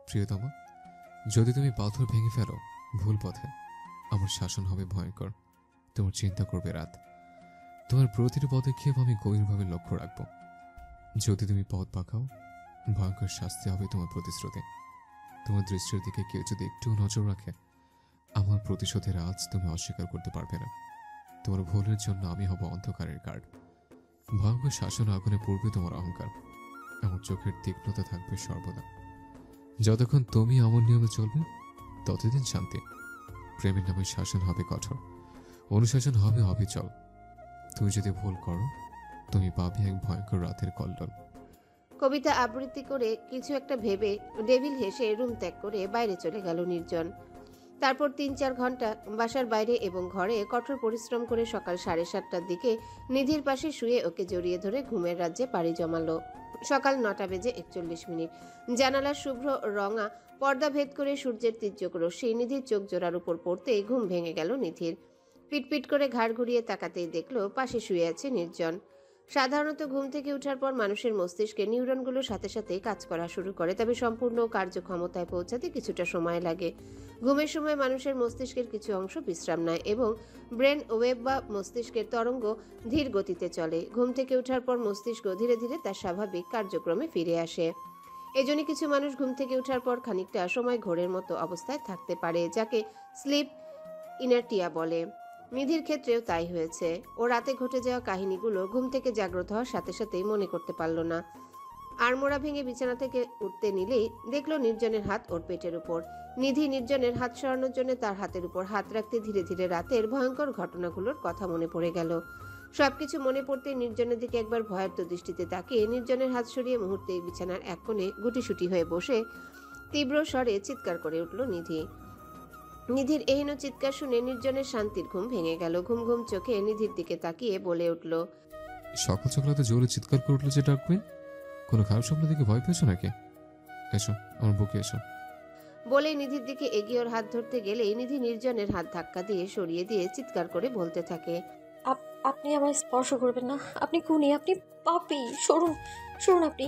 প্রিয়তমা, যদি তুমি পাথর ভেঙে ফেলো ভুল পথে, আমার শাসন হবে ভয়ঙ্কর। তোমার চিন্তা করবে রাত। তোমার প্রতিটি পদক্ষেপ আমি গভীরভাবে লক্ষ্য রাখব। যদি তুমি পথ পাকাও, ভয়ঙ্কর শাস্তি হবে তোমার প্রতিশ্রুতি। তোমার দৃষ্টির দিকে কেউ যদি একটু নজর রাখে, আমার প্রতিশোধের আজ তুমি অস্বীকার করতে পারবে না। তোমার ভুলের জন্য আমি হব অন্ধকারের গার্ড। ভয়ঙ্কর শাসন আগুনে পড়বে তোমার অহংকার। আমার চোখের তীক্ষ্ণতা থাকবে সর্বদা। যতক্ষণ তুমি আমার নিয়মে চলবে, ততদিন শান্তি। প্রেমের নামে শাসন হবে কঠোর, অনুশাসন হবে অবিচল। তুমি যদি ভুল করো, তুমি পাবে এক ভয়ঙ্কর রাতের কল্লোল। কবিতা আবৃত্তি করে কিছু একটা ভেবে ডেভিল হেসে রুম ত্যাগ করে বাইরে চলে গেল নির্জন। তারপর ৩-৪ ঘন্টা বাসার বাইরে এবং ঘরে কঠোর পরিশ্রম করে সকাল 7:30টার দিকে নিধির পাশে শুয়ে ওকে জড়িয়ে ধরে ঘুমের রাজ্যে পাড়ি জমালো। সকাল 9:41। জানালার শুভ্র রঙা পর্দা ভেদ করে সূর্যের তীর্যক রশ্মি নিধির চোখ জোড়ার উপর পড়তেই ঘুম ভেঙে গেল নিধির। পিটপিট করে ঘাড় ঘুরিয়ে তাকাতেই দেখল পাশে শুয়ে আছে নির্জন। সাধারণত ঘুম থেকে ওঠার পর মানুষের মস্তিষ্কে নিউরনগুলোর সাথে সাথে কাজ করা শুরু করে, তবে সম্পূর্ণ কার্যক্ষমতায় পৌঁছাতে কিছুটা সময় লাগে। ঘুমের সময় মানুষের মস্তিষ্কের কিছু অংশ বিশ্রাম নেয় এবং ব্রেন ওয়েভ বা মস্তিষ্কের তরঙ্গ ধীর গতিতে চলে। ঘুম থেকে ওঠার পর মস্তিষ্ক ধীরে ধীরে তার স্বাভাবিক কার্যক্রমে ফিরে আসে। এজন্য কিছু মানুষ ঘুম থেকে ওঠার পর খানিকটা সময় ঘোরের মতো অবস্থায় থাকতে পারে, যাকে স্লিপ ইনারটিয়া বলে। নিধির ক্ষেত্রেও তাই হয়েছে। ও রাতে ঘটে যাওয়া কাহিনীগুলো ঘুম থেকে জাগ্রত হওয়ার সাথে সাথেই মনে করতে পারল না। আড়মোড়া ভেঙে বিছানা থেকে উঠতে নিলেই দেখলো নির্জনের হাত ওর পেটের উপর। নিধি নির্জনের হাত সরানোর জন্য তার হাতের উপর হাত রাখতে ধীরে ধীরে রাতের ভয়ঙ্কর ঘটনাগুলোর কথা মনে পড়ে গেল। সবকিছু মনে পড়তেই নির্জনের দিকে একবার ভয়ার্ত দৃষ্টিতে তাকিয়ে নির্জনের হাত সরিয়ে মুহূর্তেই বিছানার এক কোণে গুটিসুটি হয়ে বসে তীব্র স্বরে চিৎকার করে উঠল নিধি। নিধির এহেন চিৎকার শুনে নির্জনের শান্তির ঘুম ভেঙে গেল। ঘুম ঘুম চোখে নিধির দিকে তাকিয়ে বলে উঠল, সকাল সকালে জোরে চিৎকার করে উঠলো যে ডাকবে? কোনো খারাপ স্বপ্ন দেখে ভয় পেয়েছো নাকি? এসো, আমার বুকে এসো। বলেই নিধির দিকে এগিয়ে ওর হাত ধরতে গেলেই নিধি নির্জনের হাত ধাক্কা দিয়ে সরিয়ে দিয়ে চিৎকার করে বলতে থাকে, আপনি আমায় স্পর্শ করবেন না, আপনি খুনি, আপনি পাপী, সরুন সরুন আপনি।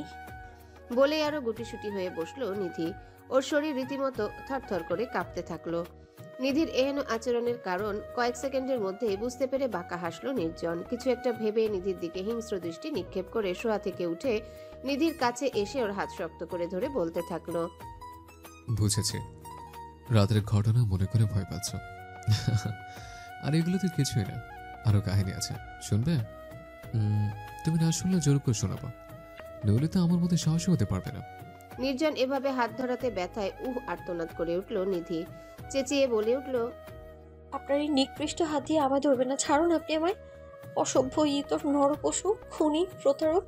বলেই আরো গুটিসুটি হয়ে বসলো নিধি। ওর শরীর রীতিমতো থরথর করে কাঁপতে থাকলো। নিধির এহেন আচরণের কারণ কয়েক সেকেন্ডের মধ্যেই বুঝতে পেরে বাঁকা হাসলো নির্জন। কিছু একটা ভেবে নিধির দিকে হিংস্র দৃষ্টি নিক্ষেপ করে শোয়া থেকে উঠে নিধির কাছে এসে ওর হাত শক্ত করে ধরে বলতে থাকলো, বুঝেছি, রাতের ঘটনা মনে করে ভয় পাচ্ছ। আর এগুলো তো কিছুই না, আরো কাহিনী আছে, শুনবে? তুমি না শুনলে জোর করে শোনাবো, নইলে তো আমার মধ্যে সাহসী হতে পারবে না। নির্জন এভাবে হাত ধরাতে ব্যথায় আর্তনাদ করে উঠল নিধি। চেঁচিয়ে বলে উঠল, আপনার এই নিকৃষ্ট হাত দিয়ে আমায় ধরবেন না, ছাড়ুন আপনি আমায়, অসভ্য ইতর নরপশু, খুনি, প্রতারক।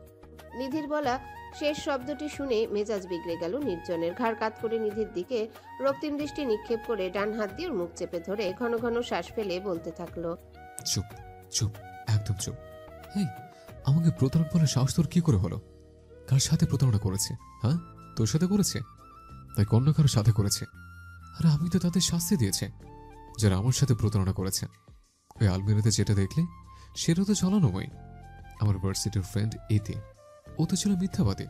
নিধির বলা শেষ শব্দটি শুনে মেজাজ বিগড়ে গেল নির্জনের। ঘাড় কাত করে নিধির দিকে রক্তিম দৃষ্টি নিক্ষেপ করে ডান হাত দিয়ে ওর মুখ চেপে ধরে ঘন ঘন শ্বাস ফেলে বলতে থাকলো, চুপ চুপ, একদম চুপ। হেই, আমাকে প্রতারক বলে সাহস তোর কি করে হলো? কার সাথে প্রতারণা করেছে? হ্যাঁ, তোর সাথে করেছে? তাই অন্য কারোর সাথে করেছে। আরে আমি তো তাদের শাস্তি দিয়েছে যারা আমার সাথে প্রতারণা করেছে। ওই আলমিরাতে যেটা দেখলে সেটা তো চালানোময়। আমার ভার্সিটির ফ্রেন্ড এতে, ও তো ছিল মিথ্যাবাদী।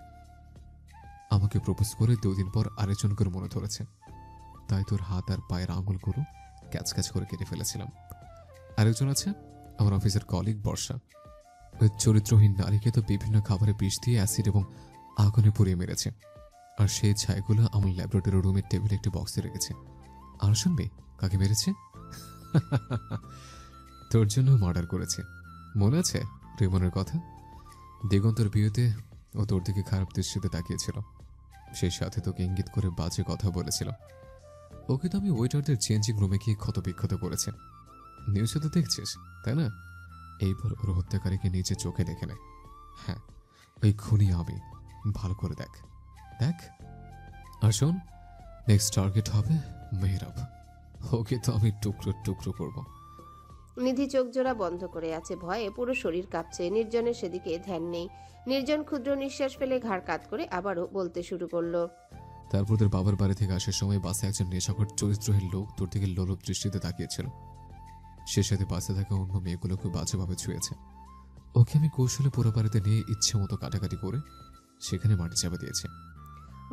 আমাকে প্রপোজ করে 2 দিন পর আরেকজন করে মনে ধরেছে, তাই তোর হাত আর পায়ের আঙুলগুলো ক্যাচ ক্যাচ করে কেটে ফেলেছিলাম। আরেকজন আছে আমার অফিসের কলিগ বর্ষা। ওই চরিত্রহীন নারীকে তো বিভিন্ন খাবারে বিষ দিয়ে অ্যাসিড এবং আগুনে পুড়িয়ে মেরেছে, আর সেই ছাইগুলো আমার ল্যাবরেটরি রুমের টেবিলে একটি বক্সে রেখেছে। আর শুনবি কাকে মেরেছে? তোর জন্য মার্ডার করেছে, মনে আছে রিমনের কথা? দিগন্তর বিয়েতে ও তোর দিকে খারাপ দৃষ্টিতে তাকিয়েছিল, সেই সাথে তোকে ইঙ্গিত করে বাজে কথা বলেছিল। ওকে তো আমি ওয়েটারদের চেঞ্জিং রুমে গিয়ে ক্ষতবিক্ষত করেছে। নিউজে তো দেখছিস, তাই না? এইবার ওর হত্যাকারীকে নিজে চোখে দেখে নেয়। হ্যাঁ, ওই খুনি আমি, ভালো করে দেখ দেখ। আর শোন, নেক্সট টার্গেট হবে মেহরাব। ওকে তো আমি টুকরো টুকরো করব। নিধি চোখ জোড়া বন্ধ করে আছে, ভয়ে পুরো শরীর কাঁপছে। নির্জনের সেদিকে ধ্যান নেই। নির্জন ক্ষুদ্র নিঃশ্বাস ফেলে ঘাড় কাত করে আবারও বলতে শুরু করলো, তারপর তোর বাবার বাড়ি থেকে আসার সময় বাসে একজন নেশাখোর চরিত্রহীন লোক তোর দিকে লোলুপ দৃষ্টিতে তাকিয়েছিল। সে সাথে বাসে থাকা অন্য মেয়েগুলোকে বাজেভাবে ছুঁয়েছে। ওকে আমি কৌশলে পুরো বাড়িতে নিয়ে ইচ্ছে মতো কাটাকাটি করে সেখানে মাটি চাপা দিয়েছে।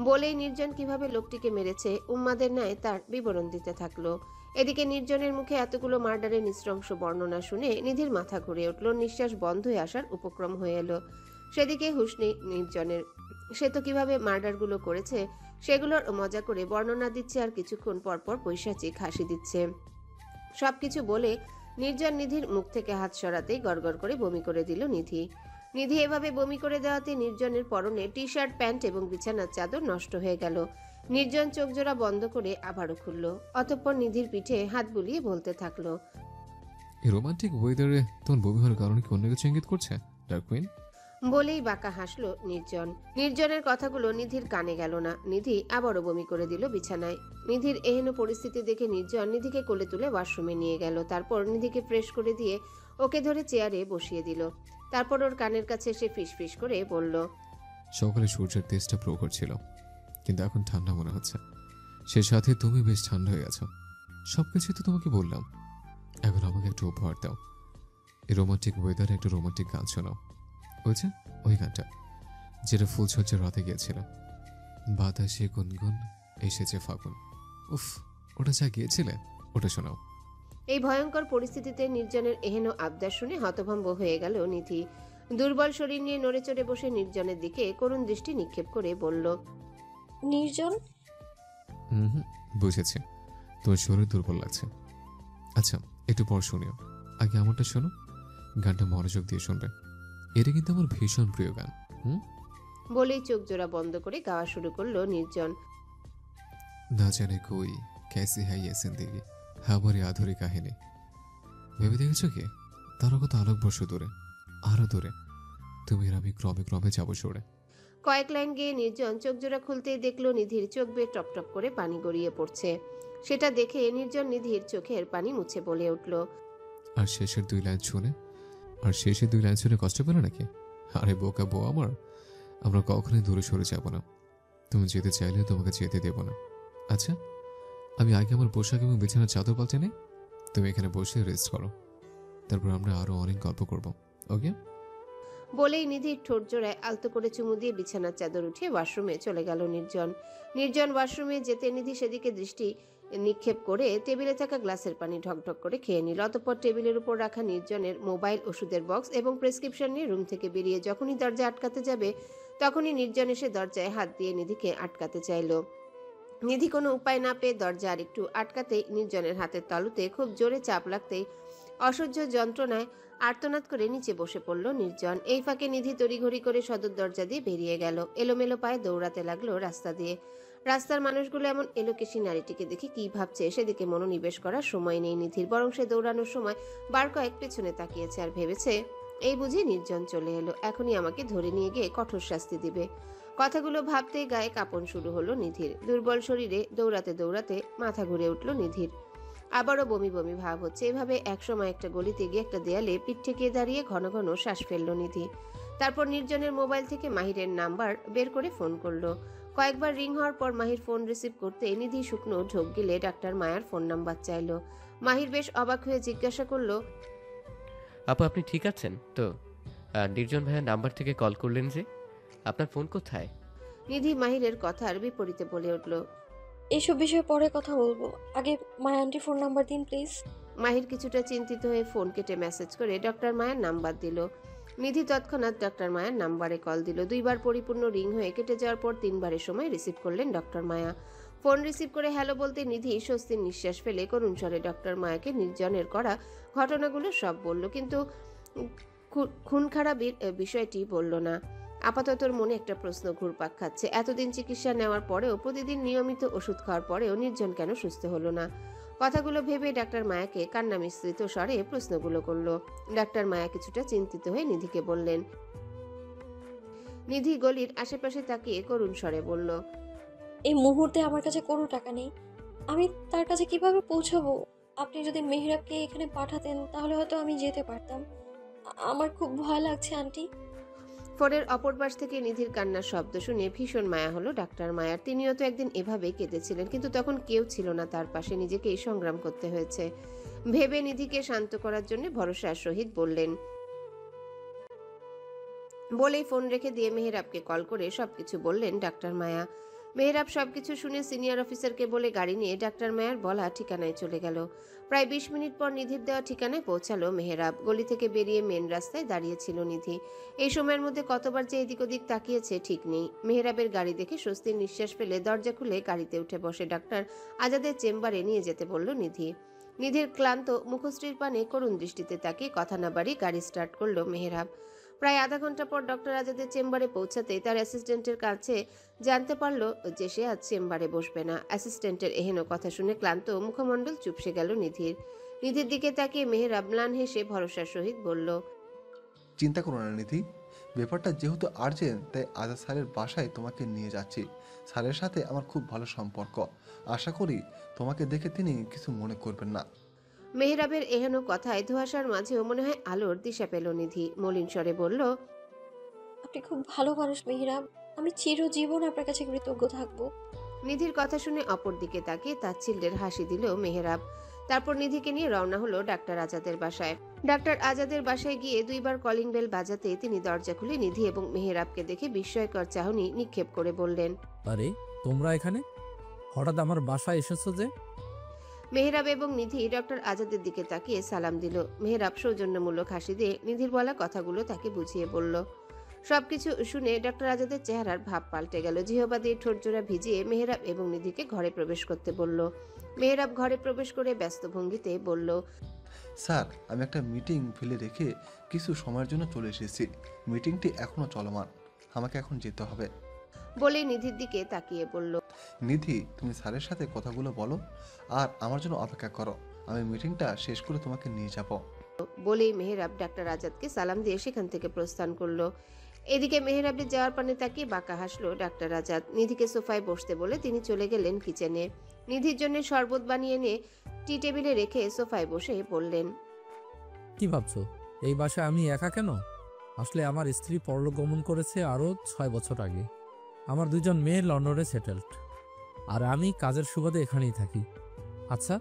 বলেই নির্জন কিভাবে লোকটিকে মেরেছে উন্মাদের ন্যায় তার বিবরণ দিতে থাকলো। এদিকে নির্জনের মুখে এতগুলো মার্ডারের নৃশংস বর্ণনা শুনে নিধির মাথা ঘুরে উঠল, নিঃশ্বাস বন্ধ হয়ে আসার উপক্রম হয়ে এলো। সেদিকে হুঁশ নেই নির্জনের। সে তো কিভাবে মার্ডারগুলো করেছে সেগুলোর মজা করে বর্ণনা দিচ্ছে, আর কিছুক্ষণ পরপর পৈশাচিক হাসি দিচ্ছে। সবকিছু বলে নির্জন নিধির মুখ থেকে হাত সরাতেই গড়গড় করে বমি করে দিল নিধি। নিধি এভাবে বমি করে দেওয়াতে নির্জনের পরনে টি শার্ট, প্যান্ট এবং বিছানার চাদর নষ্ট হয়ে গেল। নির্জন চোখ জোড়া বন্ধ করে আবারও খুলল। অতঃপর নিধির পিঠে হাত বুলিয়ে বলতে থাকলো, এই রোমান্টিক ওয়েদারে তোমার বমি হওয়ার কারণে কি অন্য কিছু ইঙ্গিত করছে ডার্ক কুইন? বলেই বাঁকা হাসলো নির্জন। নির্জনের কথাগুলো নিধির কানে গেল না। নিধি আবারও বমি করে দিল বিছানায়। নিধির এহেন পরিস্থিতি দেখে নির্জন নিধিকে কোলে তুলে ওয়াশরুমে নিয়ে গেল। তারপর নিধিকে ফ্রেশ করে দিয়ে ওকে ধরে চেয়ারে বসিয়ে দিল। তারপর ওর কানের কাছে এসে ফিসফিস করে বলল, সকালে সূর্যের তেজটা প্রখর ছিল, কিন্তু এখন ঠান্ডা মনে হচ্ছে। সে সাথে তুমি বেশ ঠান্ডা হয়ে গেছো। সবকিছুই তো তোমাকে বললাম। এখন আমাকে একটা উপহার দাও। এই রোমান্টিক ওয়েদারে একটা রোমান্টিক গান শোনাও। ওই গানটা যেটা ফুলসজ্জার রাতে গিয়েছিল, বাতাসে গুনগুন এসেছে ফাগুন। উফ, ওটা যা গিয়েছিলে ওটা শোনাও। এই ভয়ঙ্কর পরিস্থিতিতে নির্জনের এহেন আবদার শুনে হতভম্ব হয়ে গেল নিধি। দুর্বল শরীর নিয়ে নড়ে চড়ে বসে নির্জনের দিকে করুণ দৃষ্টি নিক্ষেপ করে বলল, নির্জন, হুম, বুঝেছি, তোমার শরীর দুর্বল লাগছে। আচ্ছা, একটু পর শুনিও। আগে আমারটা শোনো। গানটা মনোযোগ দিয়ে শুনবে। এটা কিন্তু আমার ভীষণ প্রিয় গান। বলেই চোখ জোড়া বন্ধ করে গাওয়া শুরু করলো নির্জন। না জানে কই कैसी है ये जिंदगी हमारी আধুরি কাহিনী। ভেবে দেখেছো কি, তারা কত আলোকবর্ষ দূরে, আরো দূরে তুমি আর আমি ক্রমে ক্রমে যাবো সরে। কয়েক লাইন গেয়ে নির্জন চোখ জোড়া খুলতেই দেখলো নিধির চোখ বেয়ে টপ টপ করে পানি গড়িয়ে পড়ছে। সেটা দেখে নির্জন নিধির চোখের পানি মুছে বলে উঠল, আর শেষের দুই লাইন শুনে কষ্ট পেলে নাকি? আরে বোকা বউ আমার, আমরা কখনোই দূরে সরে যাব না। তুমি যেতে চাইলে তোমাকে যেতে দেব না। আচ্ছা, আমি আগে আমার পোশাক এবং বিছানার চাদর পাল্টে নেই। তুমি এখানে বসে রেস্ট করো, তারপর আমরা আরো অনেক গল্প করব। ওকে? বলেই নিধির ঠোঁট জোড়ায় আলতো করে চুমু দিয়ে বিছানার চাদর উঠিয়ে ওয়াশরুমে চলে গেল নির্জন। নির্জন ওয়াশরুমে যেতে নিধি সেদিকে দৃষ্টি নিক্ষেপ করে টেবিলে থাকা গ্লাসের পানি ঢকঢক করে খেয়ে নিল। অতঃপর টেবিলের উপর রাখা নির্জনের মোবাইল, ওষুধের বক্স এবং প্রেসক্রিপশন নিয়ে রুম থেকে বেরিয়ে যখনই দরজা আটকাতে যাবে তখনই নির্জন এসে দরজায় হাত দিয়ে নিধিকে আটকাতে চাইল। নিধি কোনো উপায় না পেয়ে দরজা আরেকটু আটকাতেই নির্জনের হাতের তালুতে খুব জোরে চাপ লাগতেই অসহ্য যন্ত্রণায় আর্তনাদ করে নিচে বসে পড়ল নির্জন। এই ফাঁকে নিধি তড়িঘড়ি করে সদর দরজা দিয়ে বেরিয়ে গেল। এলোমেলো পায়ে দৌড়াতে লাগলো রাস্তা দিয়ে। রাস্তার মানুষগুলো এমন এলোকেশী নারীটিকে দেখে কি ভাবছে সেদিকে মনোনিবেশ করার সময় নেই নিধির। বরং সে দৌড়ানোর সময় বার কয়েক পেছনে তাকিয়েছে আর ভেবেছে, এই বুঝি নির্জন চলে এলো, এখনই আমাকে ধরে নিয়ে গিয়ে কঠোর শাস্তি দিবে। কথাগুলো ভাবতেই গায়ে কাঁপন শুরু হলো নিধির। দুর্বল শরীরে দৌড়াতে দৌড়াতে মাথা ঘুরে উঠল নিধির। আবারও বমি বমি ভাব হচ্ছে। এভাবে একসময় একটা গলিতে গিয়ে একটা দেয়ালে পিঠ ঠেকিয়ে দাঁড়িয়ে ঘন ঘন শ্বাস ফেলল নিধি। তারপর নির্জনের মোবাইল থেকে মাহিরের নাম্বার বের করে ফোন করলো। কয়েকবার রিং হওয়ার পর মাহির ফোন রিসিভ করতে নিধি শুকনো ঢোক গিলে ডাক্তার মায়ার ফোন নাম্বার চাইলো। মাহির বেশ অবাক হয়ে জিজ্ঞাসা করলো, আপু আপনি ঠিক আছেন তো? নির্জন ভাইয়ের নাম্বার থেকে কল করলেন যে, আপনার ফোন কোথায়? নিধি মাহিরের কথার বিপরীতে বলে উঠল, এইসব বিষয়ে পরে কথা বলবো, আগে মায়া আন্টির ফোন নাম্বার দিন প্লিজ। মাহির কিছুটা চিন্তিত হয়ে ফোন কেটে মেসেজ করে ডক্টর মায়ের নাম্বার দিল। নিধি তৎক্ষণাৎ ডক্টর মায়ের নাম্বারে কল দিল। 2 বার পরিপূর্ণ রিং হয়ে কেটে যাওয়ার পর 3 বারের সময় রিসিভ করলেন ডক্টর মায়া। ফোন রিসিভ করে হ্যালো বলতে নিধি স্বস্তির নিঃশ্বাস ফেলে করুণ স্বরে ডক্টর মায়াকে নির্জনের করা ঘটনাগুলো সব বলল, কিন্তু খুন খারাপির বিষয়টি বলল না। আপাতত ওর মনে একটা প্রশ্ন ঘুরপাক খাচ্ছে, এতদিন চিকিৎসা নেওয়ার পরেও, প্রতিদিন নিয়মিত ওষুধ খাওয়ার পরেও নির্জন কেন সুস্থ হলো না। কথাগুলো ভেবে ডাক্তার মায়াকে কান্না মিশ্রিত স্বরে প্রশ্নগুলো করলো। ডাক্তার মায়া কিছুটা চিন্তিত হয়ে নিধিকে বললেন। নিধি গলির আশেপাশে তাকিয়ে করুণ স্বরে বলল, এই মুহূর্তে আমার কাছে কোনো টাকা নেই, আমি তার কাছে কিভাবে পৌঁছাবো? আপনি যদি মেহরাবকে এখানে পাঠাতেন তাহলে হয়তো আমি যেতে পারতাম। আমার খুব ভয় লাগছে আন্টি। ফোনের অপর পাশ থেকে নিধির কান্নার শব্দ শুনে ভীষণ মায়া হলো ডাক্তার মায়ার। তিনিও তো একদিন এভাবেই কেঁদেছিলেন, কিন্তু তখন কেউ ছিল না তার পাশে, নিজেকেই সংগ্রাম করতে হয়েছে। ভেবে নিধিকে শান্ত করার জন্য ভরসার সহিত বললেন, বলেই ফোন রেখে দিয়ে মেহেরাবকে কল করে সবকিছু বললেন ডাক্তার মায়া। মেহেরাব সবকিছু শুনে সিনিয়র অফিসারকে বলে গাড়ি নিয়ে ডাক্তার মায়ার বলা ঠিকানায় চলে গেল। প্রায় 20 মিনিট পর নিধির দেওয়া ঠিকানায় পৌঁছালো মেহেরাব। গলি থেকে বেরিয়ে মেন রাস্তায় দাঁড়িয়েছিল নিধি। এই সময়ের মধ্যে কতবার যে এদিক ওদিক তাকিয়েছে ঠিক নেই। মেহেরাবের গাড়ি দেখে স্বস্তির নিঃশ্বাস ফেলে দরজা খুলে গাড়িতে উঠে বসে ডাক্তার আজাদের চেম্বারে নিয়ে যেতে বলল নিধি। নিধির ক্লান্ত মুখশ্রীর পানে করুণ দৃষ্টিতে তাকিয়ে কথা না বাড়ি গাড়ি স্টার্ট করলো মেহেরাব। প্রায় আধা ঘন্টা পর ডক্টর আজাদের চেম্বারে পৌঁছাতে তার অ্যাসিস্ট্যান্টের কাছে জানতে পারলো যে সে আজ চেম্বারে বসবে না। অ্যাসিস্ট্যান্টের এহেন কথা শুনে ক্লান্ত মুখমণ্ডল চুপসে গেল নিধির। নিধির দিকে তাকিয়ে মেহেরাব ম্লান হেসে ভরসার সহিত বলল, চিন্তা করো না নিধি, ব্যাপারটা যেহেতু আর্জেন্ট তাই আজাদ স্যারের বাসায় তোমাকে নিয়ে যাচ্ছি। স্যারের সাথে আমার খুব ভালো সম্পর্ক, আশা করি তোমাকে দেখে তিনি কিছু মনে করবেন না। মেহেরাবের এহেন কথায় ধোঁয়াশার মাঝেও মনে হয় আলোর দিশা পেল নিধি। মলিন স্বরে বলল, আপনি খুব ভালো মানুষ মেহেরাব, আমি চিরজীবন আপনার কাছে কৃতজ্ঞ থাকবো। নিধির কথা শুনে অপর দিকে তাকিয়ে তাচ্ছিল্যের হাসি দিল মেহেরাব। তারপর নিধিকে নিয়ে রওনা হলো ডাক্তার আজাদের বাসায়। ডাক্তার আজাদের বাসায় গিয়ে 2 বার কলিং বেল বাজাতে তিনি দরজা খুলে নিধি এবং মেহেরাবকে দেখে বিস্ময়কর চাহনি নিক্ষেপ করে বললেন, আরে তোমরা এখানে হঠাৎ আমার বাসায় এসেছো যে? মেহেরাব এবং নিধি ডক্টর আজাদের দিকে তাকিয়ে সালাম দিল। মেহেরাব সৌজন্যমূলক হাসি দিয়ে নিধির বলা কথাগুলো তাকে বুঝিয়ে বলল। সবকিছু শুনে ডক্টর আজাদের চেহারার ভাব পাল্টে গেল। জিহবা দিয়ে ঠোঁটজোড়া ভিজিয়ে মেহেরাব এবং নিধিকে ঘরে প্রবেশ করতে বলল। মেহেরাব ঘরে প্রবেশ করে ব্যস্ত ভঙ্গিতে বলল, স্যার, আমি একটা মিটিং ফেলে রেখে কিছু সময়ের জন্য চলে এসেছি। মিটিংটি এখনো চলমান, আমাকে এখন যেতে হবে। বলেই নিধির দিকে তাকিয়ে বলল, নিধি, তুমি স্যারের সাথে কথাগুলো বলো আর আমার জন্য অপেক্ষা করো। আমি মিটিংটা শেষ করে তোমাকে নিয়ে যাব। বলেই মেহেরাব ডাক্তার আজাদকে সালাম দিয়ে সেখান থেকে প্রস্থান করলো। এদিকে মেহেরাবের যাওয়ার পানে তাকিয়ে বাঁকা হাসলো ডাক্তার আজাদ। নিধিকে সোফায় বসতে বলে তিনি চলে গেলেন কিচেনে। নিধির জন্য শরবত বানিয়ে এনে টি টেবিলে রেখে সোফায় বসে বললেন, কি ভাবছো এই বাসায় আমি একা কেন? আসলে আমার স্ত্রী পরলোক গমন করেছে আরও 6 বছর আগে। আমার 2 জন মেয়ে লন্ডনে সেটেলড, আর আমি কাজের সুবাদে এখানেই থাকি। আচ্ছা,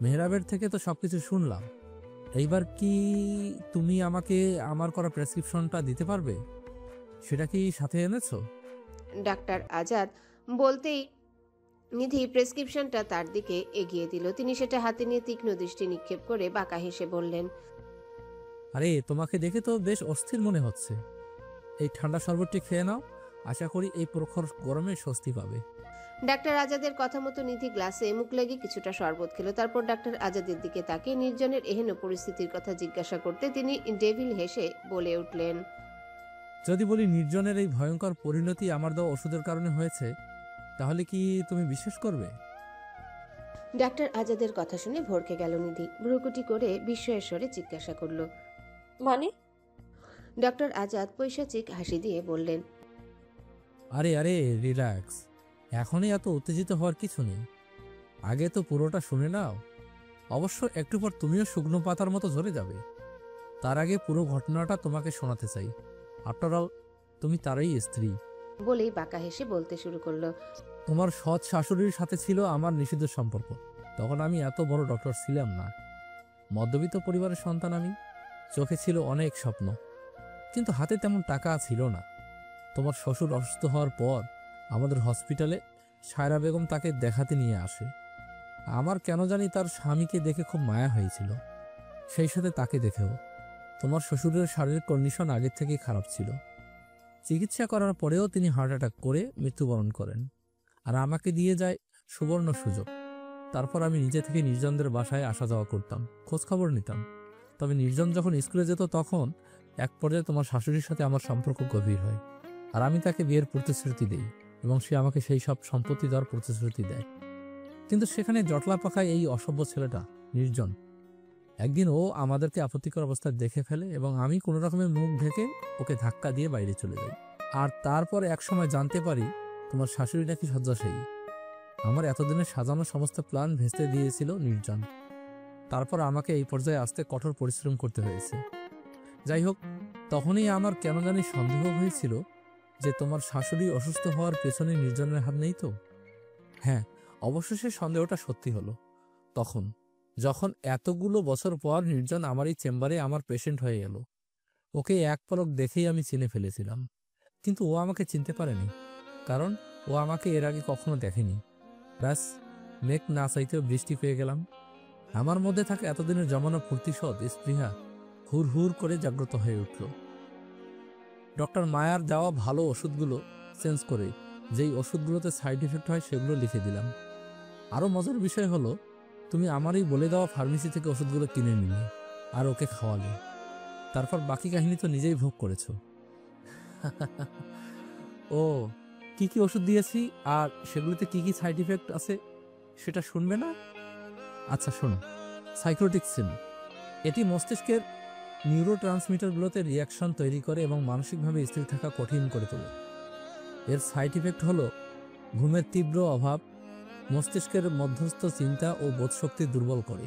মেহরাবের থেকে তো সবকিছু শুনলাম, এইবার কি তুমি আমাকে আমার করা প্রেসক্রিপশনটা দিতে পারবে? সেটা কি সাথে এনেছো? ডাক্তার আজাদ বলতেই নিধি প্রেসক্রিপশনটা তার দিকে এগিয়ে দিল। তিনি সেটা হাতে নিয়ে তীক্ষ্ণ দৃষ্টি নিক্ষেপ করে বাঁকা হেসে বললেন, আরে তোমাকে দেখে তো বেশ অস্থির মনে হচ্ছে। এই ঠান্ডা শরবতটি খেয়ে নাও, আশা করি এই প্রখর গরমে স্বস্তি পাবে। ডাক্তার আজাদের কথা মতো নিধি গ্লাসে মুখ লাগিয়ে কিছুটা শরবত খেলো। তারপর ডাক্তার আজাদের দিকে তাকিয়ে নির্জনের এহেন পরিস্থিতির কথা জিজ্ঞাসা করতে তিনি ডেভিল হেসে বলে উঠলেন, যদি বলি নির্জনের এই ভয়ঙ্কর পরিণতি আমার দেওয়া ওষুধের কারণে হয়েছে, তাহলে কি তুমি বিশ্বাস করবে? ডাক্তার আজাদের কথা শুনে ভরকে গেল নিধি। ভ্রুকুটি করে বিস্ময়ের স্বরে জিজ্ঞাসা করলো। মানে? ডক্টর আজাদ পৈশাচিক হাসি দিয়ে বললেন, আরে আরে রিল্যাক্স, এখনই এত উত্তেজিত হওয়ার কিছু নেই। আগে তো পুরোটা শুনে নাও, অবশ্য একটু পর তুমিও শুকনো পাতার মতো ঝরে যাবে। তার আগে পুরো ঘটনাটা তোমাকে শোনাতে চাই। আফটার অল তুমি তারই স্ত্রী। বলেই বাঁকা হেসে বলতে শুরু করলো, তোমার সৎ শাশুড়ির সাথে ছিল আমার নিষিদ্ধ সম্পর্ক। তখন আমি এত বড় ডক্টর ছিলাম না, মধ্যবিত্ত পরিবারের সন্তান আমি। চোখে ছিল অনেক স্বপ্ন, কিন্তু হাতে তেমন টাকা ছিল না। তোমার শ্বশুর অসুস্থ হওয়ার পর আমাদের হসপিটালে সায়রা বেগম তাকে দেখাতে নিয়ে আসে। আমার কেন জানি তার স্বামীকে দেখে খুব মায়া হয়েছিল, সেই সাথে তাকে দেখেও। তোমার শ্বশুরের শারীরিক কন্ডিশন আগের থেকেই খারাপ ছিল। চিকিৎসা করার পরেও তিনি হার্ট অ্যাটাক করে মৃত্যুবরণ করেন, আর আমাকে দিয়ে যায় সুবর্ণ সুযোগ। তারপর আমি নিজে থেকে নির্জনদের বাসায় আসা যাওয়া করতাম, খোঁজখবর নিতাম। তবে নির্জন যখন স্কুলে যেত তখন এক পর্যায়ে তোমার শাশুড়ির সাথে আমার সম্পর্ক গভীর হয়, আর আমি তাকে বিয়ের প্রতিশ্রুতি দিই এবং সে আমাকে সেই সব সম্পত্তি দেওয়ার প্রতিশ্রুতি দেয়। কিন্তু সেখানে জটলা পাখায় এই অসভ্য ছেলেটা নির্জন একদিন ও আমাদেরকে আপত্তিকর অবস্থায় দেখে ফেলে এবং আমি কোনো রকমের মুখ ঢেকে ওকে ধাক্কা দিয়ে বাইরে চলে যাই। আর তারপর এক সময় জানতে পারি তোমার শাশুড়ি নাকি শয্যাশায়ী। আমার এতদিনের সাজানো সমস্ত প্ল্যান ভেস্তে দিয়েছিল নির্জন। তারপর আমাকে এই পর্যায়ে আসতে কঠোর পরিশ্রম করতে হয়েছে। যাই হোক, তখনই আমার কেন জানি সন্দেহ হয়েছিল যে তোমার শাশুড়ি অসুস্থ হওয়ার পেছনে নির্জনের হাত নেই তো। হ্যাঁ, অবশেষে সন্দেহটা সত্যি হলো তখন, যখন এতগুলো বছর পর নির্জন আমার এই চেম্বারে আমার পেশেন্ট হয়ে এলো। ওকে এক পলক দেখেই আমি চিনে ফেলেছিলাম, কিন্তু ও আমাকে চিনতে পারেনি, কারণ ও আমাকে এর আগে কখনো দেখেনি। ব্যাস, মেঘ না চাইতেও বৃষ্টি পেয়ে গেলাম। আমার মধ্যে থাকা এতদিনের জমানো ফুর্তিসৎ স্পৃহা হুর হুর করে জাগ্রত হয়ে উঠল। ডক্টর মায়ার দেওয়া ভালো ওষুধগুলো চেঞ্জ করে যেই ওষুধগুলোতে সাইড এফেক্ট হয় সেগুলো লিখে দিলাম। আরও মজার বিষয় হলো, তুমি আমারই বলে দেওয়া ফার্মেসি থেকে ওষুধগুলো কিনে নিলে আর ওকে খাওয়ালে। তারপর বাকি কাহিনী তো নিজেই ভোগ করেছো। ও, কি কি ওষুধ দিয়েছি আর সেগুলোতে কি কি সাইড ইফেক্ট আছে সেটা শুনবে না? আচ্ছা শোনো, সাইক্লোটিক্সিন, এটি মস্তিষ্কের নিউরোট্রান্সমিটারগুলোতে রিয়াকশন তৈরি করে এবং মানসিকভাবে স্থির থাকা কঠিন করে তোলে। এর সাইড ইফেক্ট হলো ঘুমের তীব্র অভাব, মস্তিষ্কের মধ্যস্থ চিন্তা ও বোধশক্তি দুর্বল করে।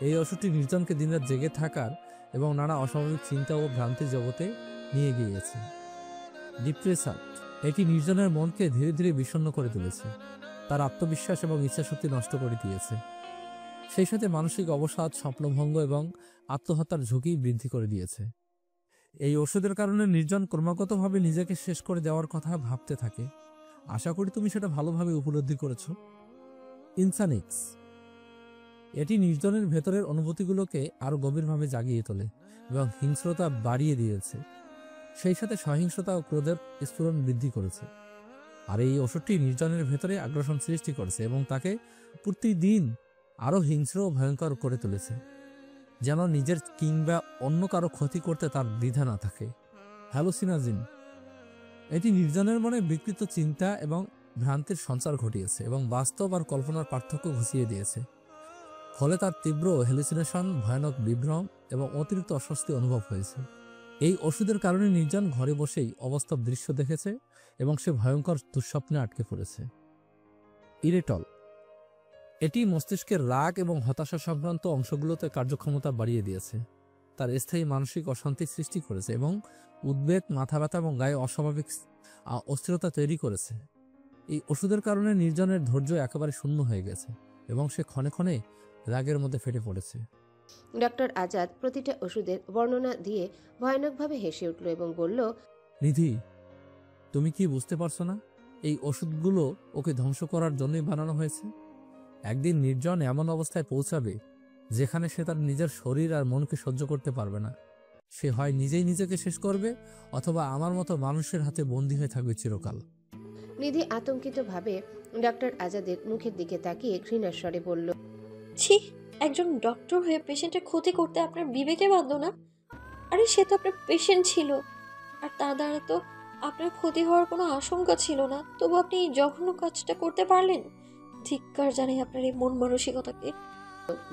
এই ওষুধটি নির্জনকে দিনরাত জেগে থাকার এবং নানা অস্বাভাবিক চিন্তা ও ভ্রান্তির জগতে নিয়ে গিয়েছে। ডিপ্রেসার, এটি নির্জনের মনকে ধীরে ধীরে বিষণ্ণ করে তুলেছে, তার আত্মবিশ্বাস এবং ইচ্ছাশক্তি নষ্ট করে দিয়েছে। সেই সাথে মানসিক অবসাদ, স্বপ্নভঙ্গ এবং আত্মহত্যার ঝুঁকি বৃদ্ধি করে দিয়েছে। এই ওষুধের কারণে নির্জন ক্রমাগতভাবে নিজেকে শেষ করে দেওয়ার কথা ভাবতে থাকে। আশা করি তুমি সেটা ভালোভাবে উপলব্ধি করেছো। ইনসানিক্স, এটি নির্জনের ভেতরের অনুভূতিগুলোকে আরও গভীরভাবে জাগিয়ে তোলে এবং হিংস্রতা বাড়িয়ে দিয়েছে। সেই সাথে সহিংসতা ও ক্রোধের স্ফুরণ বৃদ্ধি করেছে। আর এই ওষুধটি নির্জনের ভেতরে আগ্রাসন সৃষ্টি করেছে এবং তাকে প্রতিদিন আরও হিংস্র ও ভয়ঙ্কর করে তুলেছে, যেন নিজের কিংবা অন্য কারো ক্ষতি করতে তার দ্বিধা না থাকে। হ্যালোসিনাজিন, এটি নির্জনের মনে বিকৃত চিন্তা এবং ভ্রান্তির সঞ্চার ঘটিয়েছে এবং বাস্তব আর কল্পনার পার্থক্য ঘুষিয়ে দিয়েছে। ফলে তার তীব্র হ্যালুসিনেশন, ভয়ানক বিভ্রম এবং অতিরিক্ত অস্বস্তি অনুভব হয়েছে। এই ওষুধের কারণে নির্জন ঘরে বসেই অবাস্তব দৃশ্য দেখেছে এবং সে ভয়ঙ্কর দুঃস্বপ্নে আটকে পড়েছে। ইরেটল, এটি মস্তিষ্কের রাগ এবং হতাশা সংক্রান্ত অংশগুলোতে কার্যক্ষমতা বাড়িয়ে দিয়েছে, তার স্থায়ী মানসিক অশান্তি সৃষ্টি করেছে এবং উদ্বেগ, মাথা ব্যথা এবং গায়ে অস্বাভাবিক অস্থিরতা তৈরি করেছে। এই ওষুধের কারণে নির্জনের ধৈর্য একেবারে শূন্য হয়ে গেছে এবং সে ক্ষণে ক্ষণে রাগের মধ্যে ফেটে পড়েছে। ডক্টর আজাদ প্রতিটা ওষুধের বর্ণনা দিয়ে ভয়ানকভাবে হেসে উঠল এবং বলল, নিধি, তুমি কি বুঝতে পারছো না? এই ওষুধগুলো ওকে ধ্বংস করার জন্যই বানানো হয়েছে। একদিন নির্জন এমন অবস্থায় পৌঁছাবে যেখানে সে তার নিজের শরীর আর মনকে সহ্য করতে পারবে না। সে হয় নিজেই নিজেকে শেষ করবে অথবা আমার মতো মানুষের হাতে বন্দী হয়ে থাকবে চিরকাল। নিধি আতঙ্কিতভাবে ডক্টর আজাদের মুখের দিকে তাকিয়ে ঘৃণার স্বরে বলল, ছি, একজন ডক্টর হয়ে পেশেন্টের ক্ষতি করতে আপনার বিবেকে বাধ্য না? আরে সে তো আপনার পেশেন্ট ছিল, আর তার দ্বারা তো আপনার ক্ষতি হওয়ার কোনো আশঙ্কা ছিল না, তবু আপনি এই জঘন্য কাজটা করতে পারলেন। ধিক্কার জানাই আপনার এই মন মানসিকতাকে।